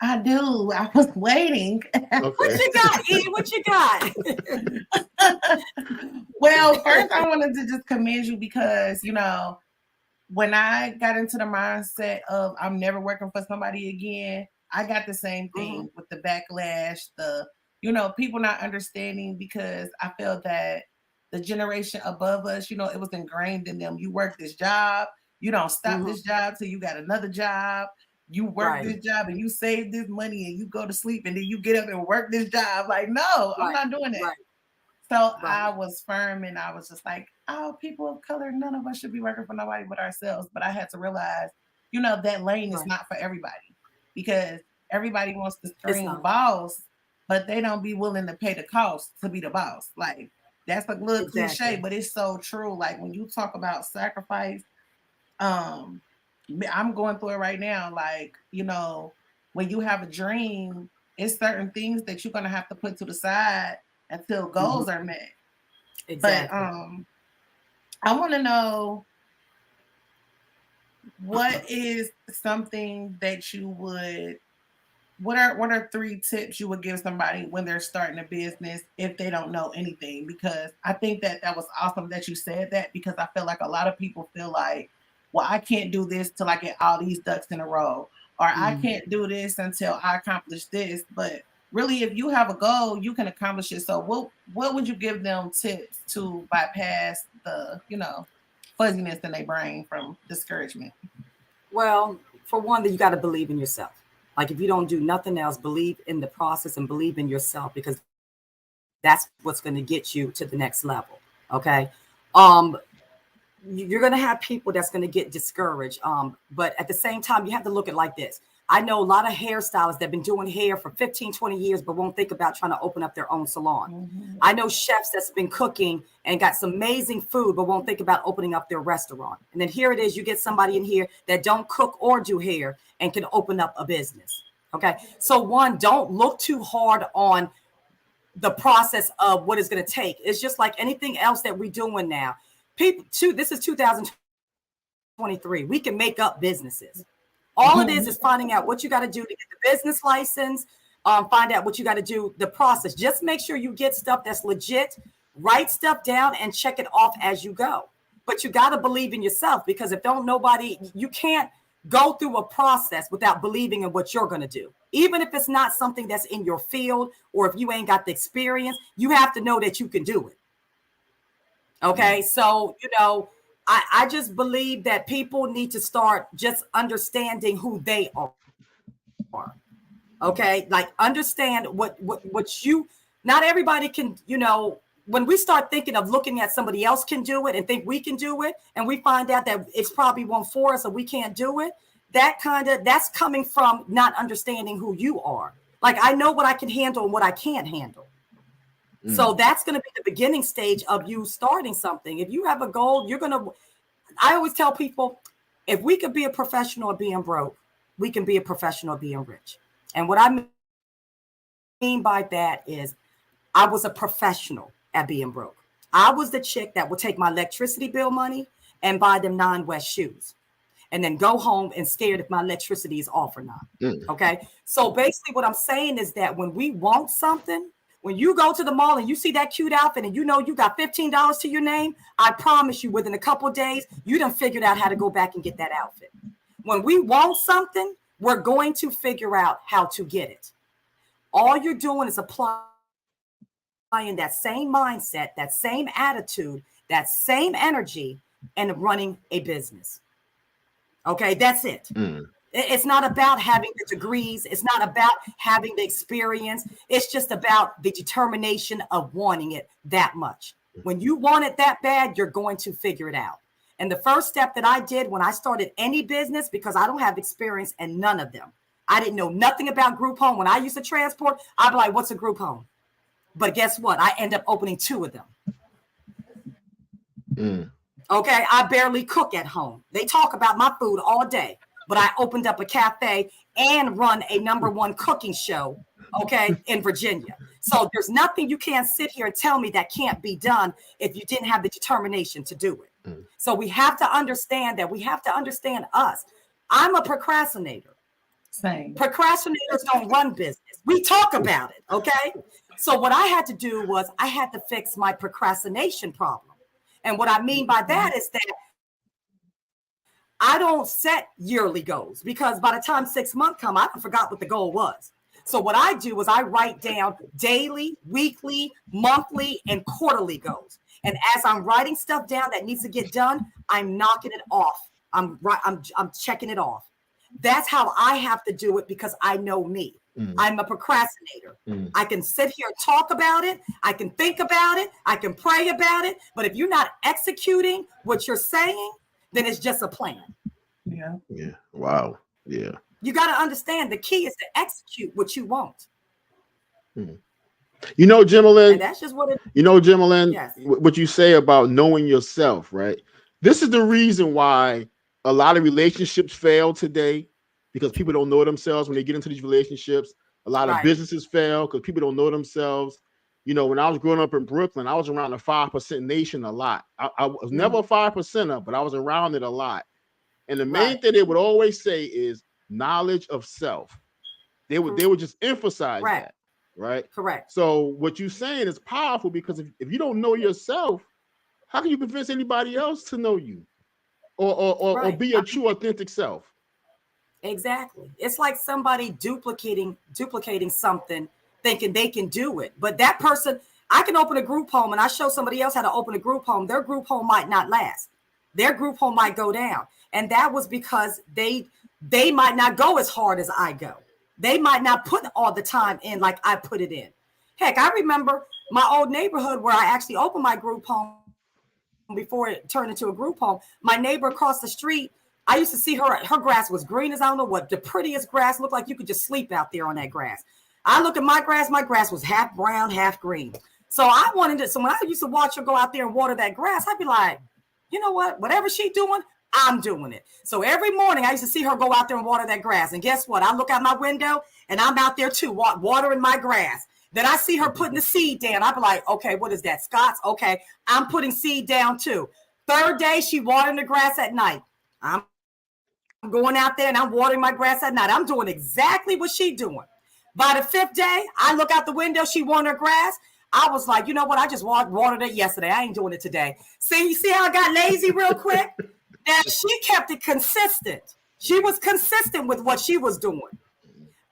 I do. I was waiting. Okay. What you got, E? What you got? Well, first I wanted to just commend you because, when I got into the mindset of I'm never working for somebody again, I got the same thing with the backlash, people not understanding, because I felt that the generation above us, it was ingrained in them. You work this job, you don't stop this job till you got another job. You work this job and you save this money and you go to sleep and then you get up and work this job. Like, no, I'm not doing that. Right. So I was firm and I was just like, oh, people of color, none of us should be working for nobody but ourselves. But I had to realize, that lane is not for everybody, because everybody wants to scream boss, but they don't be willing to pay the cost to be the boss. Like, that's a little cliche, but it's so true. Like, when you talk about sacrifice, I'm going through it right now. Like, when you have a dream, it's certain things that you're going to have to put to the side until goals are met. Exactly. But I want to know, what is something that you would, what are 3 tips you would give somebody when they're starting a business if they don't know anything? Because I think that was awesome that you said that, because I feel like a lot of people feel like, well, I can't do this till I get all these ducks in a row, or I can't do this until I accomplish this. But really, if you have a goal, you can accomplish it. So what would you give them tips to bypass the, fuzziness in their brain from discouragement? Well, for one, that you got to believe in yourself. Like, if you don't do nothing else, believe in the process and believe in yourself, because that's what's going to get you to the next level. Okay. You're going to have people that's going to get discouraged. But at the same time, you have to look at it like this. I know a lot of hairstylists that have been doing hair for 15, 20 years, but won't think about trying to open up their own salon. I know chefs that's been cooking and got some amazing food, but won't think about opening up their restaurant. And then here it is, you get somebody in here that don't cook or do hair and can open up a business. Okay. So one, don't look too hard on the process of what it's going to take. It's just like anything else that we're doing now. This is 2023. We can make up businesses. All it is finding out what you got to do to get the business license, find out what you got to do, the process. Just make sure you get stuff that's legit, write stuff down and check it off as you go. But you got to believe in yourself, because if you can't go through a process without believing in what you're going to do. Even if it's not something that's in your field, or if you ain't got the experience, you have to know that you can do it. Okay. So, I just believe that people need to start just understanding who they are. Okay. Like, understand what you, not everybody can, when we start thinking of looking at somebody else can do it and think we can do it, and we find out that it's probably one for us or we can't do it, that's coming from not understanding who you are. Like, I know what I can handle and what I can't handle. So that's going to be the beginning stage of you starting something. If you have a goal, I always tell people, if we could be a professional at being broke, we can be a professional at being rich. And what I mean by that is, I was a professional at being broke. I was the chick that would take my electricity bill money and buy them non-West shoes, and then go home and scared if my electricity is off or not. Okay. So basically what I'm saying is that when we want something, when you go to the mall and you see that cute outfit and you got $15 to your name, I promise you within a couple of days, you done figured out how to go back and get that outfit. When we want something, we're going to figure out how to get it. All you're doing is applying that same mindset, that same attitude, that same energy, and running a business. Okay, that's it. It's not about having the degrees. It's not about having the experience. It's just about the determination of wanting it that much. When you want it that bad, you're going to figure it out. And the first step that I did when I started any business, because I don't have experience in none of them, I didn't know nothing about group home. When I used to transport, I'd be like, what's a group home? But guess what? I end up opening 2 of them. Okay, I barely cook at home. They talk about my food all day, but I opened up a cafe and run a #1 cooking show, okay, in Virginia. So there's nothing you can't sit here and tell me that can't be done if you didn't have the determination to do it. So we have to understand that. We have to understand us. I'm a procrastinator. Same. Procrastinators don't run business. We talk about it, okay? So what I had to do was I had to fix my procrastination problem. And what I mean by that is that I don't set yearly goals, because by the time 6 months come, I forgot what the goal was. So what I do is I write down daily, weekly, monthly, and quarterly goals. And as I'm writing stuff down that needs to get done, I'm knocking it off. I'm checking it off. That's how I have to do it, because I know me. I'm a procrastinator. I can sit here and talk about it. I can think about it. I can pray about it. But if you're not executing what you're saying, then it's just a plan. Yeah. Yeah. Wow. Yeah. You got to understand the key is to execute what you want. You know, Jemmalyn, And that's just what it is. you know, Jemmalyn, Yes. what you say about knowing yourself, right? This is the reason why a lot of relationships fail today, because people don't know themselves when they get into these relationships. A lot of Right. businesses fail because people don't know themselves. You know, when I was growing up in Brooklyn, I was around the 5% nation a lot. I was never a 5%er, but I was around it a lot. And the main Right. thing they would always say is knowledge of self. They would just emphasize Correct. that, right? Correct. So what you're saying is powerful, because if you don't know yourself, how can you convince anybody else to know you or Right. be your true authentic self? Exactly. It's like somebody duplicating something, thinking they can do it. But that person, I can open a group home and I show somebody else how to open a group home. Their group home might not last. Their group home might go down. And that was because they might not go as hard as I go. They might not put all the time in like I put it in. Heck, I remember my old neighborhood where I actually opened my group home before it turned into a group home. My neighbor across the street, I used to see her grass was green as I don't know what. The prettiest grass, looked like you could just sleep out there on that grass. I look at my grass was half brown, half green. So I wanted to, so when I used to watch her go out there and water that grass, I'd be like, you know what, whatever she's doing, I'm doing it. So every morning I used to see her go out there and water that grass. And guess what? I look out my window and I'm out there too, watering my grass. Then I see her putting the seed down. I'd be like, okay, what is that? Scott's? Okay, I'm putting seed down too. Third day, she watering the grass at night. I'm going out there and I'm watering my grass at night. I'm doing exactly what she's doing. By the 5th day, I look out the window, she watering her grass. I was like, you know what? I just watered it yesterday. I ain't doing it today. See, you see how I got lazy real quick? Now, she kept it consistent. She was consistent with what she was doing.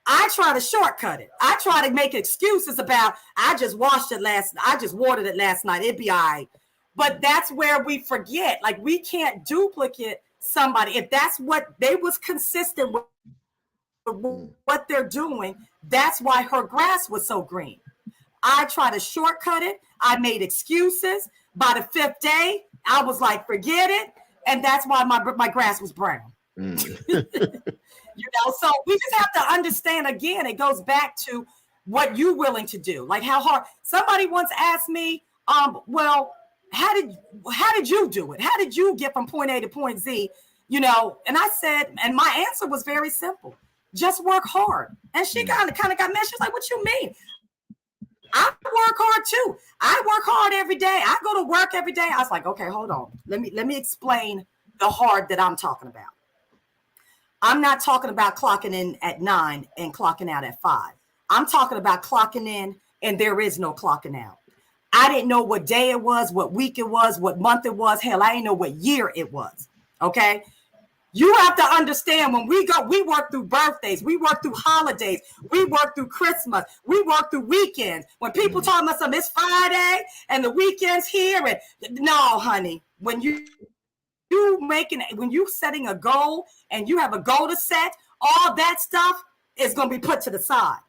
I try to shortcut it. I try to make excuses about, I just watered it last night. It'd be all right. But that's where we forget. Like, we can't duplicate somebody. If that's what they was consistent with what they're doing, that's why her grass was so green. I try to shortcut it. I made excuses. By the 5th day, I was like, forget it. And that's why my grass was brown. You know, so we just have to understand, again, it goes back to what you're willing to do. Like how hard. Somebody once asked me, well, how did you do it? How did you get from point A to point Z? You know, and I said, and my answer was very simple. Just work hard. And she kind of got mad. She was like, what you mean? I work hard too. I work hard every day. I go to work every day. I was like, okay, hold on. Let me explain the hard that I'm talking about. I'm not talking about clocking in at 9 and clocking out at 5. I'm talking about clocking in and there is no clocking out. I didn't know what day it was, what week it was, what month it was. Hell, I didn't know what year it was. Okay. You have to understand when we work through birthdays, we work through holidays, we work through Christmas, we work through weekends. When people talk about something, it's Friday and the weekend's here. And no, honey, when you setting a goal and you have a goal to set all that stuff is going to be put to the side.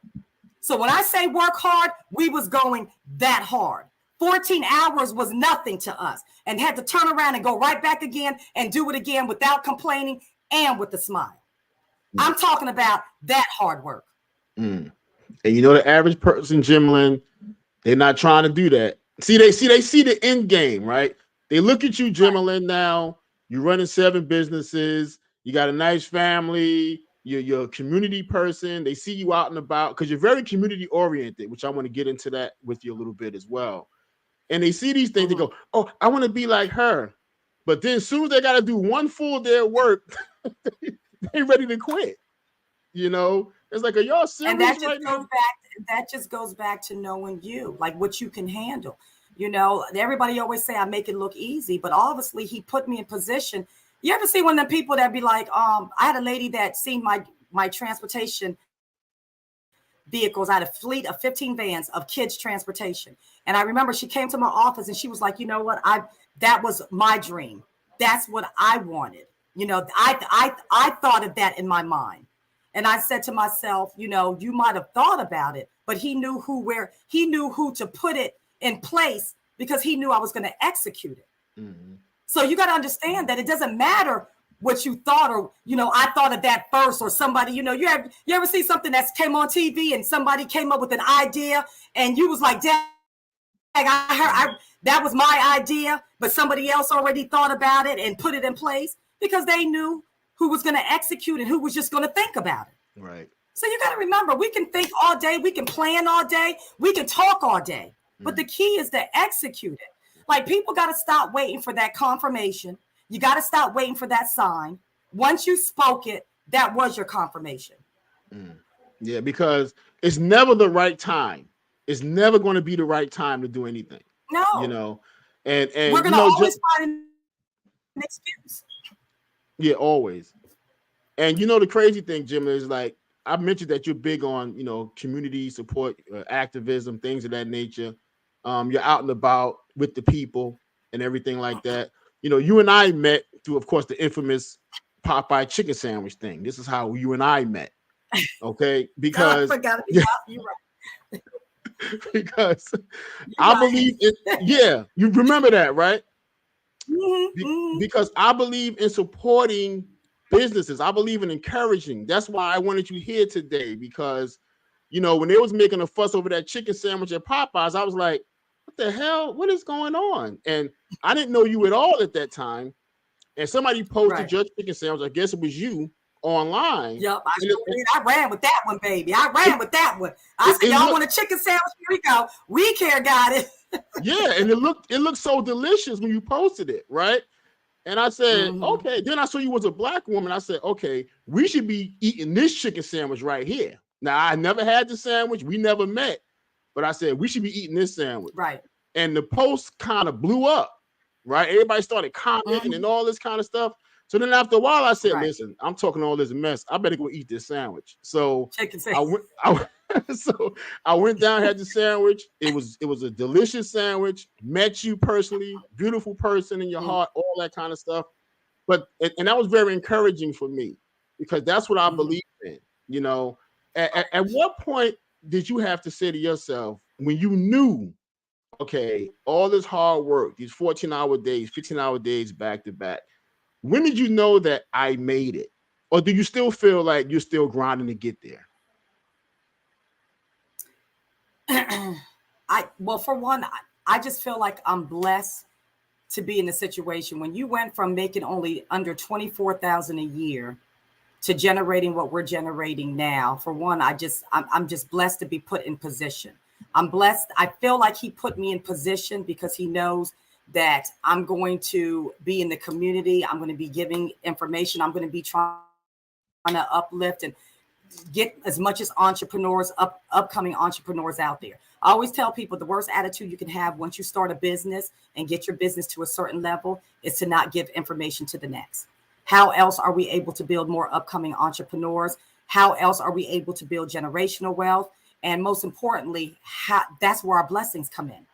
So when I say work hard, we was going that hard. 14 hours was nothing to us, and had to turn around and go right back again and do it again without complaining and with a smile. I'm talking about that hard work. And you know, the average person, Jemmalyn, they're not trying to do that. They see the end game, right? They look at you, Jemmalyn, now. You're running 7 businesses. You got a nice family. You're a community person. They see you out and about because you're very community oriented, which I want to get into that with you a little bit as well. And they see these things, they go, oh, I want to be like her. But then as soon as they got to do one full day of work, they ready to quit. You know, it's like, are y'all serious? And that just goes back to knowing you, like what you can handle. You know, everybody always say I make it look easy, but obviously he put me in position. You ever see one of the people that be like, I had a lady that seen my transportation vehicles. I had a fleet of 15 vans of kids transportation. And I remember she came to my office and she was like, you know what? That was my dream. That's what I wanted. You know, I thought of that in my mind. And I said to myself, you know, you might have thought about it, but he knew who to put it in place because he knew I was going to execute it. Mm-hmm. So you got to understand that it doesn't matter what you thought, or, you know, I thought of that first, or somebody, you know, you ever see something that came on TV and somebody came up with an idea and you was like, Dad, that was my idea, but somebody else already thought about it and put it in place because they knew who was going to execute and who was just going to think about it. Right. So you got to remember, we can think all day, we can plan all day, we can talk all day, but the key is to execute it. Like, people got to stop waiting for that confirmation. You got to stop waiting for that sign. Once you spoke it, that was your confirmation. Yeah, because it's never the right time. It's never going to be the right time to do anything. No. You know, and we're going to always find an excuse. Yeah, always. And you know, the crazy thing, Jim, is like, I mentioned that you're big on, you know, community support, activism, things of that nature. You're out and about with the people and everything like that. You know, you and I met through, of course, the infamous Popeye chicken sandwich thing. This is how you and I met. Okay, because I forgot about you, right? Because I believe in, yeah, you remember that, right? Because I believe in supporting businesses. I believe in encouraging. That's why I wanted you here today, because, you know, when they was making a fuss over that chicken sandwich at Popeyes, I was like, what the hell? What is going on? And I didn't know you at all at that time. And somebody posted your chicken sandwich, I guess it was you, online. Yep, I ran with that one, baby. I ran with that one. I said, y'all want a chicken sandwich? Here we go. We care got it. Yeah, and it looked so delicious when you posted it, right? And I said, okay. Then I saw you was a Black woman. I said, okay, we should be eating this chicken sandwich right here. Now, I never had the sandwich. We never met. But I said, we should be eating this sandwich. Right. And the post kind of blew up, right? Everybody started commenting and all this kind of stuff. So then after a while, I said, listen, I'm talking all this mess. I better go eat this sandwich. So I went down, had the sandwich. It was a delicious sandwich. Met you personally, beautiful person in your heart, all that kind of stuff. But and that was very encouraging for me, because that's what I believe in. You know, at what point did you have to say to yourself, when you knew, okay, all this hard work, these 14-hour days, 15-hour days back to back, when did you know that I made it? Or do you still feel like you're still grinding to get there? Well, for one, I just feel like I'm blessed to be in a situation when you went from making only under $24,000 a year to generating what we're generating now. For one, I'm just blessed to be put in position. I'm blessed. I feel like he put me in position because he knows that I'm going to be in the community. I'm going to be giving information. I'm going to be trying to uplift and get as much as entrepreneurs, upcoming entrepreneurs out there. I always tell people the worst attitude you can have once you start a business and get your business to a certain level is to not give information to the next. How else are we able to build more upcoming entrepreneurs? How else are we able to build generational wealth? And most importantly, that's where our blessings come in.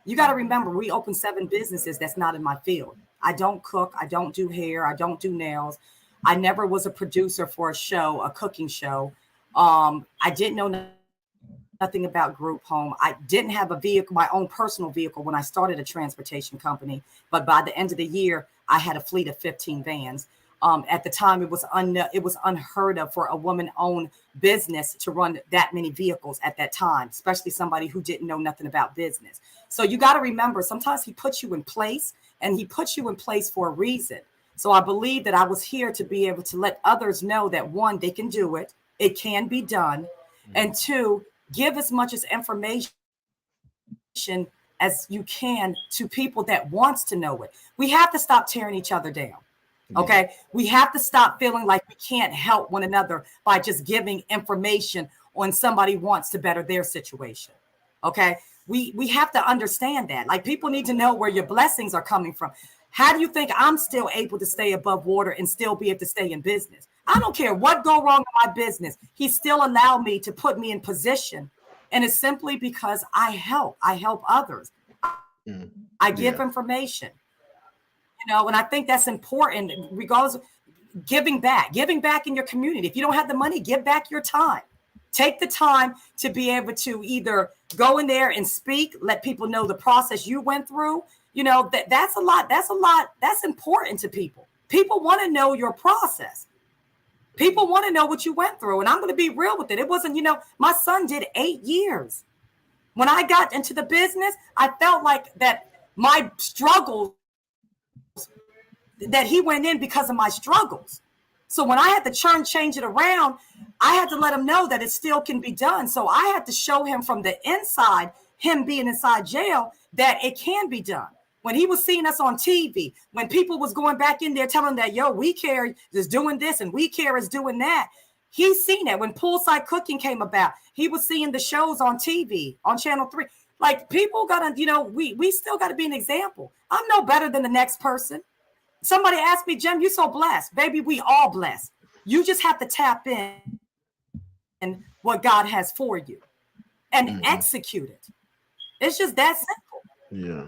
You got to remember, we opened 7 businesses that's not in my field. I don't cook. I don't do hair. I don't do nails. I never was a producer for a show, a cooking show. I didn't know nothing about group home. I didn't have a vehicle, my own personal vehicle, when I started a transportation company. But by the end of the year, I had a fleet of 15 vans. At the time, it was unheard of for a woman-owned business to run that many vehicles at that time, especially somebody who didn't know nothing about business. So you got to remember, sometimes he puts you in place, and he puts you in place for a reason. So I believe that I was here to be able to let others know that, one, they can do it. It can be done. And two, give as much as information as you can to people that wants to know it. We have to stop tearing each other down. Okay. We have to stop feeling like we can't help one another by just giving information on somebody wants to better their situation. Okay. We have to understand that. Like, people need to know where your blessings are coming from. How do you think I'm still able to stay above water and still be able to stay in business? I don't care what go wrong in my business. He still allowed me to put me in position. And it's simply because I help others. I give information, and I think that's important, regardless of giving back in your community. If you don't have the money, give back your time. Take the time to be able to either go in there and speak, let people know the process you went through. That's a lot. That's important to people. People want to know your process. People want to know what you went through. And I'm going to be real with it. It wasn't, my son did 8 years. When I got into the business, I felt like that my struggles, that he went in because of my struggles. So when I had to change it around, I had to let him know that it still can be done. So I had to show him from the inside, him being inside jail, that it can be done. When he was seeing us on TV, when people was going back in there telling that, yo, We Care is doing this and We Care is doing that. He's seen that. When poolside cooking came about, he was seeing the shows on TV, on Channel 3. Like, people gotta, we still gotta be an example. I'm no better than the next person. Somebody asked me, Jem, you so blessed. Baby, we all blessed. You just have to tap in what God has for you and execute it. It's just that simple. Yeah.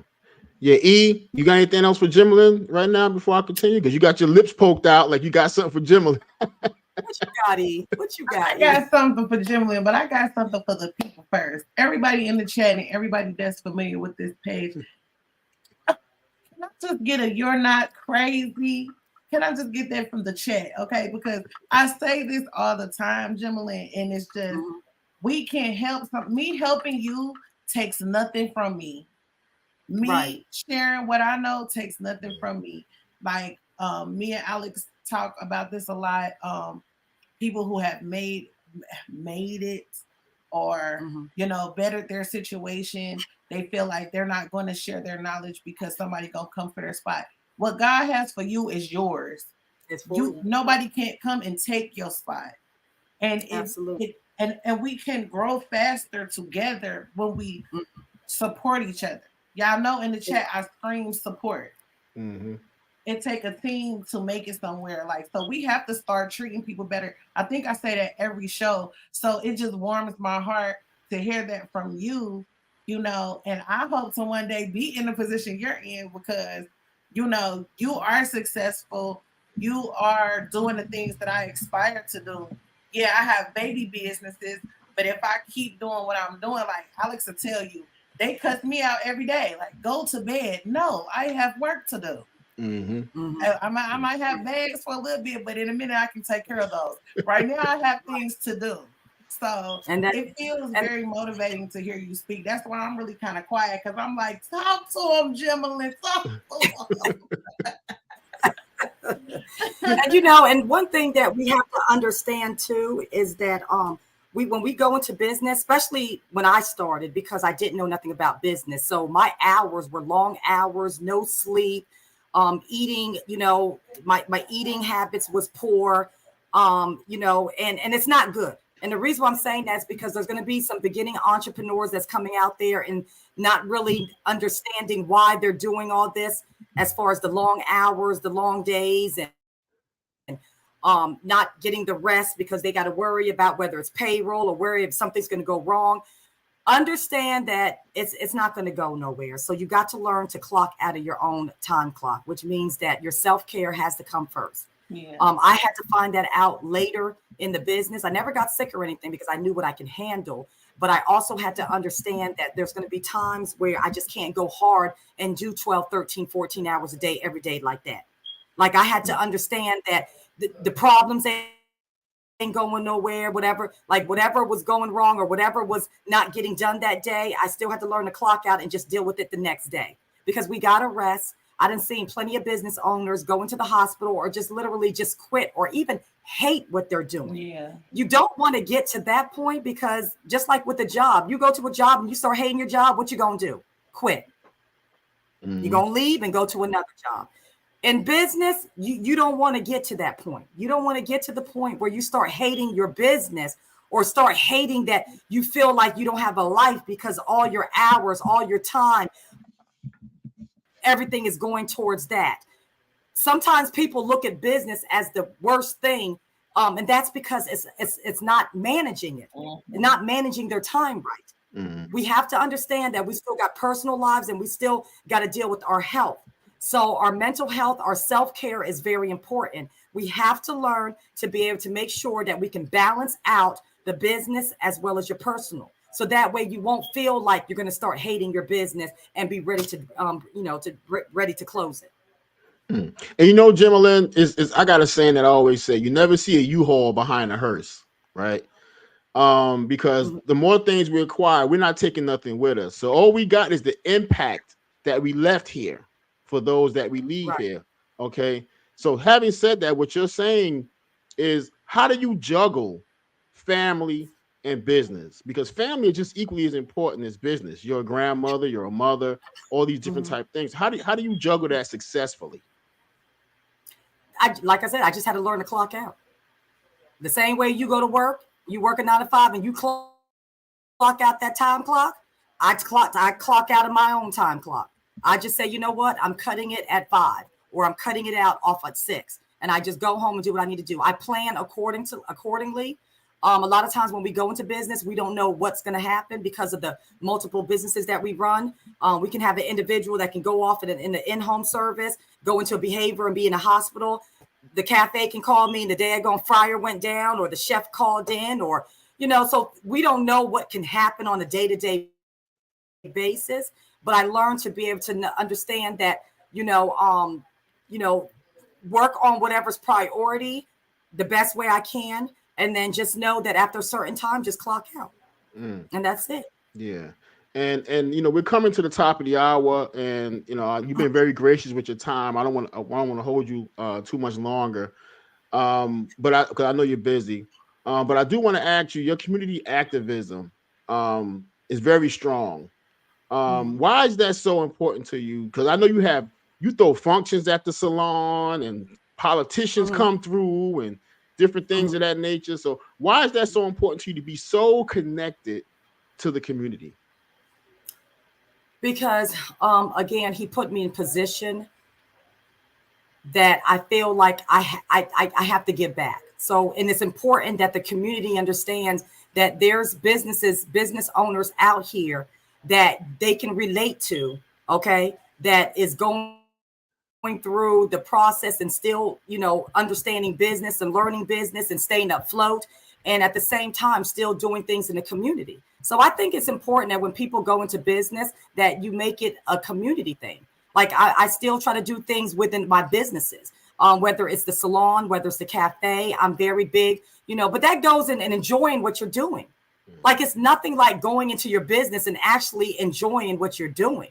Yeah, E, you got anything else for Jemmalyn right now before I continue? Because you got your lips poked out like you got something for Jemmalyn. What you got, E? What you got? I got something for Jemmalyn, but I got something for the people first. Everybody in the chat and everybody that's familiar with this page. Can I just get a "you're not crazy"? Can I just get that from the chat? Okay, because I say this all the time, Jemmalyn, and it's just we can't help me helping you takes nothing from me. Me sharing what I know takes nothing from me. Like me and Alex talk about this a lot. People who have made it or bettered their situation, they feel like they're not going to share their knowledge because somebody gonna come for their spot. What God has for you is yours. It's for you. Nobody can't come and take your spot. And absolutely. And we can grow faster together when we support each other. Y'all know in the chat, I scream support. It take a team to make it somewhere. Like, so we have to start treating people better. I think I say that every show. So it just warms my heart to hear that from you, and I hope to one day be in the position you're in because, you are successful. You are doing the things that I aspire to do. Yeah, I have baby businesses, but if I keep doing what I'm doing, like Alex will tell you, they cuss me out every day. Like, go to bed. No, I have work to do. I might have bags for a little bit, but in a minute I can take care of those. Right now I have things to do. So it feels very motivating to hear you speak. That's why I'm really kind of quiet because I'm like, talk to him, Jemmalyn. Talk to him. And one thing that we have to understand too is that when we go into business, especially when I started, because I didn't know nothing about business. So my hours were long hours, no sleep, eating, my eating habits was poor, and it's not good. And the reason why I'm saying that is because there's going to be some beginning entrepreneurs that's coming out there and not really understanding why they're doing all this as far as the long hours, the long days, and not getting the rest because they got to worry about whether it's payroll or worry if something's going to go wrong. Understand that it's not going to go nowhere. So you got to learn to clock out of your own time clock, which means that your self-care has to come first. Yeah. I had to find that out later in the business. I never got sick or anything because I knew what I can handle. But I also had to understand that there's going to be times where I just can't go hard and do 12, 13, 14 hours a day, every day like that. Like I had to understand that the problems ain't going nowhere, whatever was going wrong or whatever was not getting done that day, I still had to learn to clock out and just deal with it the next day because we got to rest. I done seen plenty of business owners go into the hospital or just literally just quit or even hate what they're doing. Yeah. You don't want to get to that point because just like with a job, you go to a job and you start hating your job, what you going to do? Quit. You're going to leave and go to another job. In business, you don't want to get to that point. You don't want to get to the point where you start hating your business or start hating that you feel like you don't have a life because all your hours, all your time, everything is going towards that. Sometimes people look at business as the worst thing, and that's because it's not managing it, not managing their time right. We have to understand that we still got personal lives and we still got to deal with our health. So our mental health, our self-care is very important. We have to learn to be able to make sure that we can balance out the business as well as your personal. So that way you won't feel like you're going to start hating your business and be ready to, ready to close it. And Jemmalyn, is I got a saying that I always say, you never see a U-Haul behind a hearse, right? Because the more things we acquire, we're not taking nothing with us. So all we got is the impact that we left here for those that we leave here. Okay. So having said that, what you're saying is, how do you juggle family and business? Because family is just equally as important as business. You're a grandmother, you're a mother, all these different type things. How do you juggle that successfully? Like I said, I just had to learn to clock out. The same way you go to work, you work a 9 to 5 and you clock out that time clock. I clock out of my own time clock. I just say, you know what? I'm cutting it at 5 or I'm cutting it out off at 6. And I just go home and do what I need to do. I plan accordingly. A lot of times when we go into business, we don't know what's going to happen because of the multiple businesses that we run. We can have an individual that can go off in the in-home service, go into a behavior and be in a hospital. The cafe can call me and the daggone fryer went down or the chef called in or, so we don't know what can happen on a day-to-day basis. But I learned to be able to understand that, work on whatever's priority the best way I can. And then just know that after a certain time, just clock out. And that's it. Yeah. And we're coming to the top of the hour, and you've been very gracious with your time. I don't want to hold you too much longer. But because I know you're busy. But I do want to ask you, your community activism is very strong. Why is that so important to you? Because I know you throw functions at the salon and politicians come through and different things of that nature. So why is that so important to you to be so connected to the community? Because again, he put me in position that I feel like I have to give back. So, and it's important that the community understands that there's business owners out here that they can relate to, okay, that is going through the process and still, understanding business and learning business and staying afloat. And at the same time, still doing things in the community. So I think it's important that when people go into business, that you make it a community thing. Like I still try to do things within my businesses, whether it's the salon, whether it's the cafe. I'm very big, but that goes in and enjoying what you're doing. Like it's nothing like going into your business and actually enjoying what you're doing.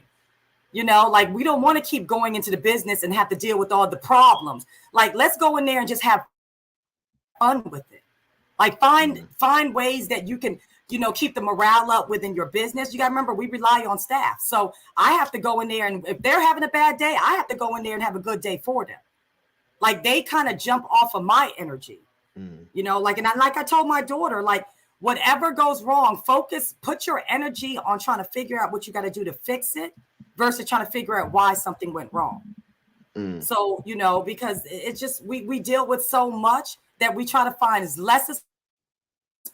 Like we don't want to keep going into the business and have to deal with all the problems. Like let's go in there and just have fun with it. Like find ways that you can, keep the morale up within your business. You got to remember, we rely on staff. So I have to go in there, and if they're having a bad day, I have to go in there and have a good day for them. Like they kind of jump off of my energy, like I told my daughter, like whatever goes wrong, put your energy on trying to figure out what you got to do to fix it versus trying to figure out why something went wrong. So, because it's just, we deal with so much that we try to find as less as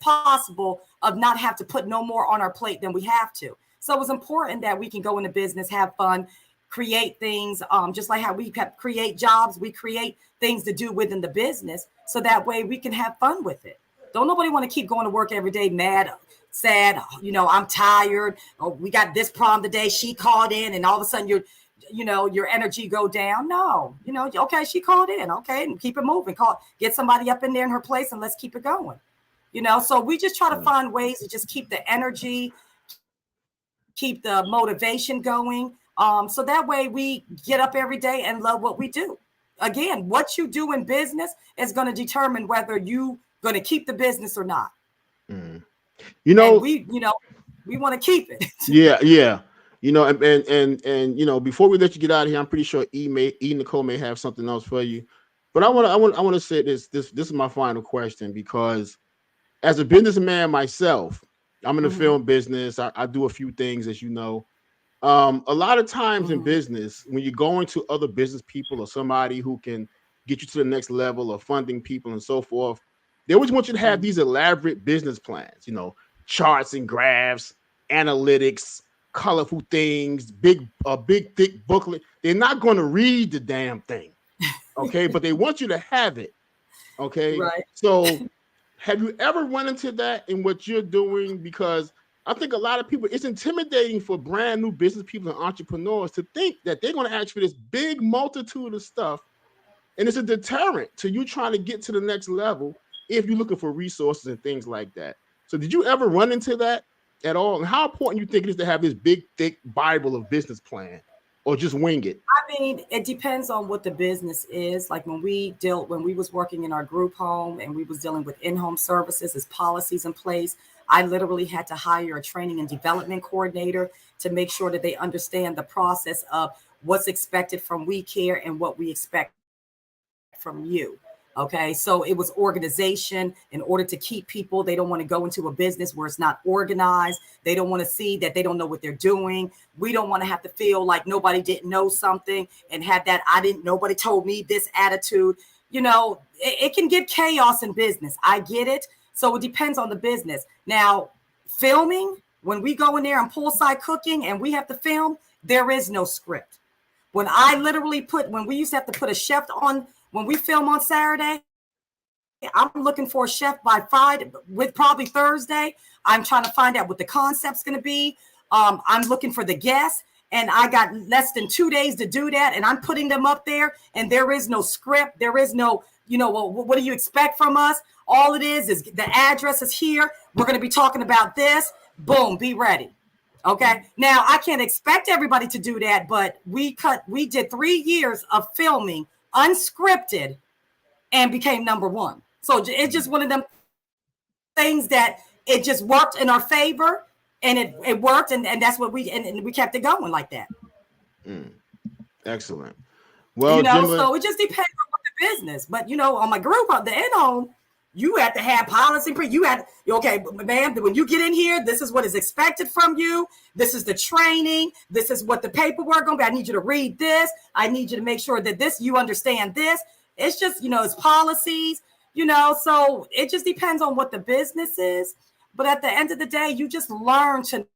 possible of not have to put no more on our plate than we have to. So it's important that we can go into business, have fun, create things, just like how we create jobs, we create things to do within the business, so that way we can have fun with it. Don't nobody want to keep going to work every day mad, sad, I'm tired, oh, we got this problem today, she called in, and all of a sudden your energy go down. No, okay, she called in, okay, and keep it moving. Get somebody up in there in her place, and let's keep it going. So we just try to find ways to just keep the energy, keep the motivation going. So that way we get up every day and love what we do. Again, what you do in business is going to determine whether you going to keep the business or not. And we want to keep it. Yeah. And before we let you get out of here, I'm pretty sure TheeEnicole may have something else for you. But I want to say this is my final question, because as a businessman myself, I'm in the film business. I do a few things, as you know. A lot of times in business, when you're going to other business people or somebody who can get you to the next level of funding people and so forth, they always want you to have these elaborate business plans, charts and graphs, analytics, colorful things, big thick booklet. They're not going to read the damn thing, okay? But they want you to have it, okay? Right. So have you ever run into that in what you're doing? Because I think a lot of people, it's intimidating for brand new business people and entrepreneurs to think that they're going to ask for this big multitude of stuff. And it's a deterrent to you trying to get to the next level if you're looking for resources and things like that. So did you ever run into that at all? And how important you think it is to have this big, thick Bible of business plan, or just wing it? I mean, it depends on what the business is. Like when we was working in our group home and we was dealing with in-home services, as policies in place, I literally had to hire a training and development coordinator to make sure that they understand the process of what's expected from We Care and what we expect from you. Okay, so it was organization in order to keep people. They don't want to go into a business where it's not organized. They don't want to see that they don't know what they're doing. We don't want to have to feel like nobody didn't know something and have that nobody told me this attitude. It can get chaos in business. I get it. So it depends on the business. Now, filming, when we go in there and poolside cooking and we have to film, there is no script. When we used to have to put a chef on, when we film on Saturday, I'm looking for a chef by Friday, with probably Thursday. I'm trying to find out what the concept's going to be. I'm looking for the guests, and I got less than 2 days to do that. And I'm putting them up there, and there is no script. There is no, what do you expect from us? All it is the address is here. We're going to be talking about this. Boom, be ready. Okay. Now I can't expect everybody to do that, but we did 3 years of filming unscripted and became number one. So it's just one of them things that it just worked in our favor, and it worked. And that's what we kept it going like that. Excellent. Well, so it just depends on what the business, but on my group, on the in-home, you had to have policy. Okay, man, when you get in here, this is what is expected from you. This is the training. This is what the paperwork going to be. I need you to read this. I need you to make sure that you understand this. It's just, it's policies, so it just depends on what the business is. But at the end of the day, you just learn to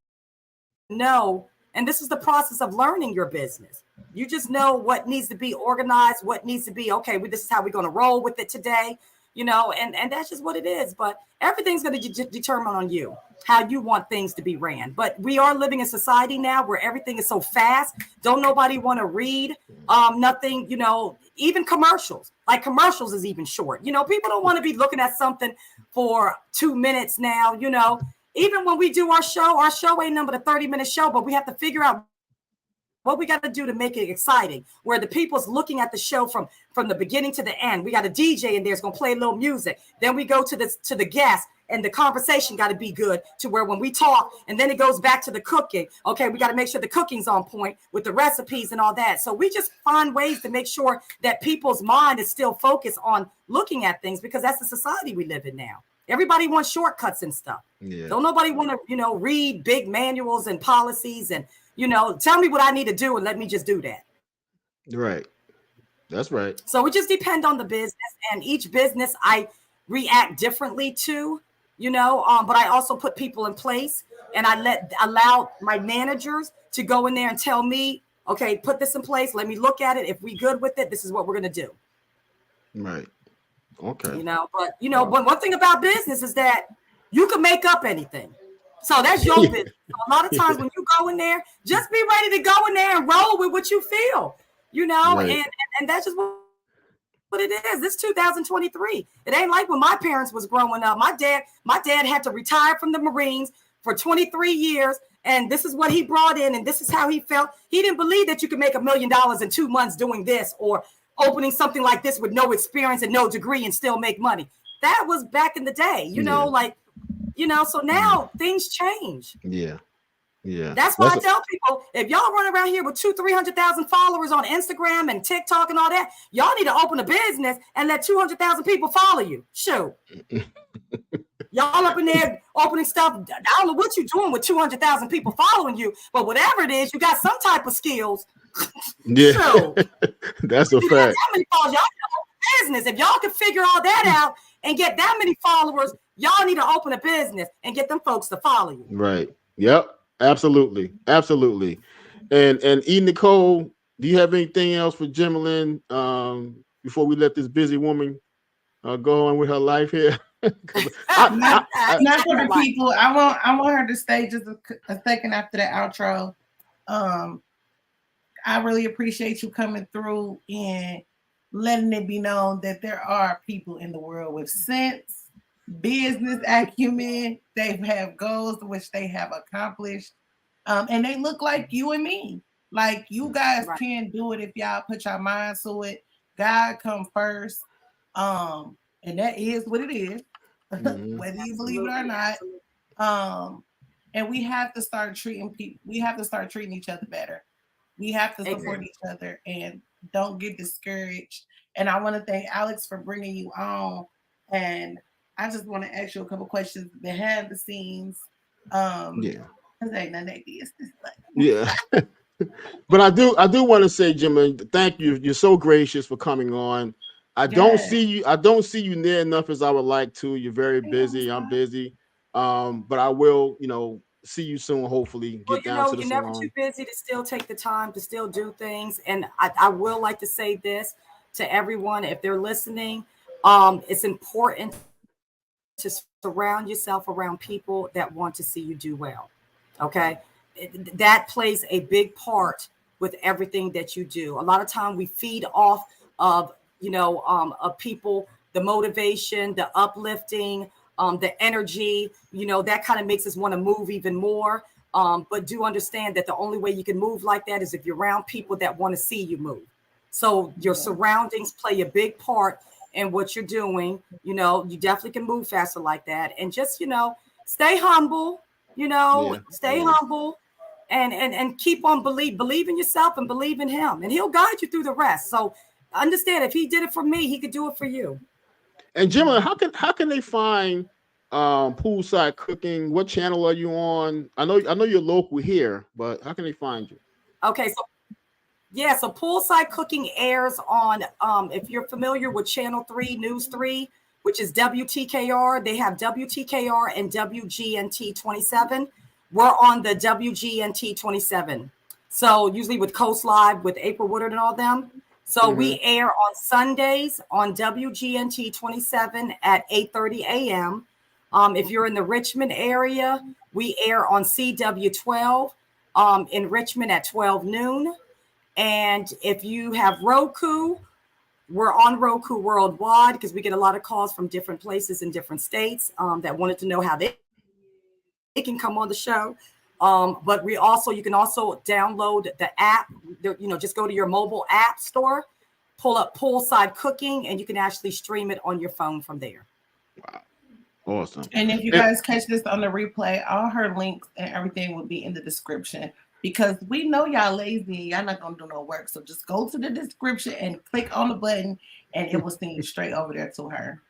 know. And this is the process of learning your business. You just know what needs to be organized, what needs to be, okay, this is how we're going to roll with it today. And that's just what it is. But everything's going to determine on you, how you want things to be ran. But we are living in society now where everything is so fast. Don't nobody want to read nothing, even commercials. Like commercials is even short. People don't want to be looking at something for 2 minutes now. Even when we do our show ain't number the 30-minute show, but we have to figure out what we got to do to make it exciting, where the people's looking at the show from the beginning to the end. We got a DJ in there that's going to play a little music. Then we go to the guest, and the conversation got to be good to where when we talk, and then it goes back to the cooking. Okay, we got to make sure the cooking's on point with the recipes and all that. So we just find ways to make sure that people's mind is still focused on looking at things, because that's the society we live in now. Everybody wants shortcuts and stuff. Yeah. Don't nobody want to, read big manuals and policies and, tell me what I need to do and let me just do that. Right. That's right. So it just depends on the business, and each business I react differently to, but I also put people in place, and I allow my managers to go in there and tell me okay, put this in place. Let me look at it. If we good with it, this is what we're going to do. Right. Okay. But one thing about business is that you can make up anything. So that's your business. So a lot of times when you go in there, just be ready to go in there and roll with what you feel, Right. and that's just what it is. This 2023. It ain't like when my parents was growing up. My dad had to retire from the Marines for 23 years. And this is what he brought in. And this is how he felt. He didn't believe that you could make $1 million in 2 months doing this or opening something like this with no experience and no degree and still make money. That was back in the day, so now things change. Yeah. That's why I tell people, if y'all run around here with 200,000-300,000 followers on Instagram and TikTok and all that, y'all need to open a business and let 200,000 people follow you. Shoot. Y'all up in there opening stuff. I don't know what you're doing with 200,000 people following you, but whatever it is, you got some type of skills. Yeah. Shoot. That's a fact. That many followers, y'all need to open a business. If y'all can figure all that out and get that many followers, y'all need to open a business and get them folks to follow you. Right. Yep. Absolutely. And TheeEnicole, do you have anything else for Jemmalyn before we let this busy woman go on with her life here? Not for the people. I want her to stay just a second after the outro. I really appreciate you coming through and letting it be known that there are people in the world with sense, business acumen. They have goals which they have accomplished, and they look like you and me. Like, you guys can do it if y'all put your minds to it. God come first, and that is what it is, whether you believe it or not. And we have to start treating people. We have to start treating each other better. We have to support each other and don't get discouraged. And I want to thank Alex for bringing you on. And I just want to ask you a couple questions behind the scenes. Because ain't none of this. Yeah. But I do want to say, Jemmalyn, thank you. You're so gracious for coming on. I don't see you near enough as I would like to. You're very busy. I'm busy. But I will, see you soon, hopefully. Get down to the you're salon. never too busy to still take the time to still do things. And I will like to say this to everyone, if they're listening, it's important to surround yourself around people that want to see you do well. Okay. That plays a big part with everything that you do. A lot of time we feed off of, of people, the motivation, the uplifting, the energy, that kind of makes us want to move even more. But do understand that the only way you can move like that is if you're around people that want to see you move. So your surroundings play a big part in what you're doing. You definitely can move faster like that. And just, stay humble, stay humble and keep on believe in yourself and believe in him, and he'll guide you through the rest. So understand, if he did it for me, he could do it for you. And Jemmalyn, how can they find Poolside Cooking? What channel are you on? I know you're local here, but how can they find you? Okay, so Poolside Cooking airs on if you're familiar with Channel 3, News 3, which is WTKR. They have WTKR and WGNT 27. We're on the WGNT 27. So usually with Coast Live with April Woodard and all them. So we air on Sundays on WGNT 27 at 8:30 a.m. If you're in the Richmond area, we air on CW 12 in Richmond at 12 noon. And if you have Roku, we're on Roku worldwide, because we get a lot of calls from different places in different states that wanted to know how they can come on the show. But you can also download the app, just go to your mobile app store, pull up Poolside Cooking, and you can actually stream it on your phone from there. Wow. Awesome. And if you guys catch this on the replay, all her links and everything will be in the description, because we know y'all lazy and y'all not going to do no work. So just go to the description and click on the button and it will send you straight over there to her.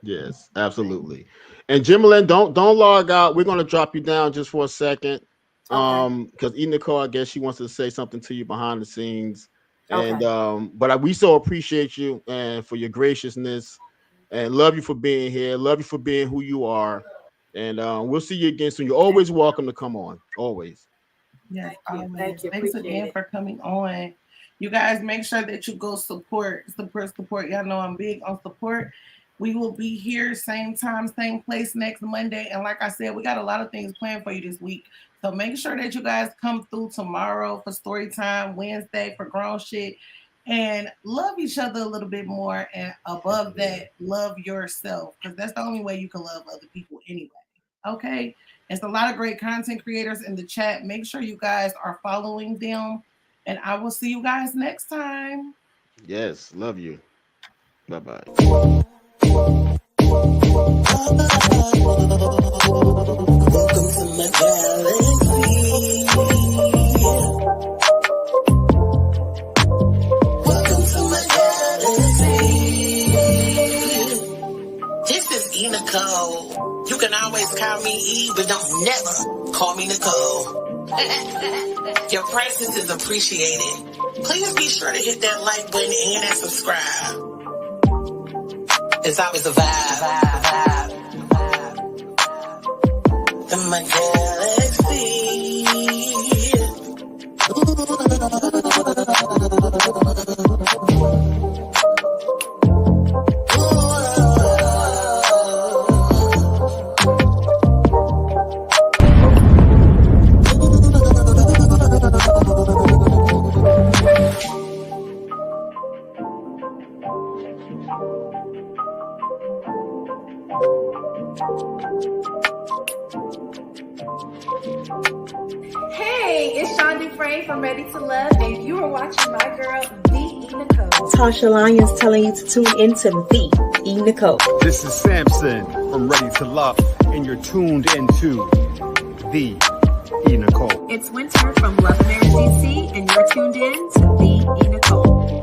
Yes, absolutely. And Jemmalyn, don't log out. We're going to drop you down just for a second. Because TheeEnicole, I guess she wants to say something to you behind the scenes. And but we so appreciate you and for your graciousness, and love you for being here. Love you for being who you are. And we'll see you again soon. You're always welcome to come on. Always. Yes, Thank you. always. Thank you. Thanks Appreciate again it. for coming on. You guys make sure that you go support. Y'all know I'm big on support. We will be here same time, same place next Monday. And like I said, we got a lot of things planned for you this week. So make sure that you guys come through tomorrow for story time, Wednesday for grown shit, and love each other a little bit more. And above that, love yourself, because that's the only way you can love other people anyway. Okay. It's a lot of great content creators in the chat. Make sure you guys are following them. And I will see you guys next time. Yes, love you. Bye-bye. Welcome to my galaxy. Welcome to my galaxy. This is TheeEnicole. You can always call me E, but don't never call me Nicole. Your presence is appreciated. Please be sure to hit that like button and that subscribe. It's always a vibe. In my Hey, it's Shawn Dufresne from Ready to Love, and you are watching my girl, TheeEnicole. Tasha Lyons telling you to tune into TheeEnicole. This is Samson from Ready to Love, and you're tuned into TheeEnicole. It's Winter from Love Marriage DC, and you're tuned in to TheeEnicole.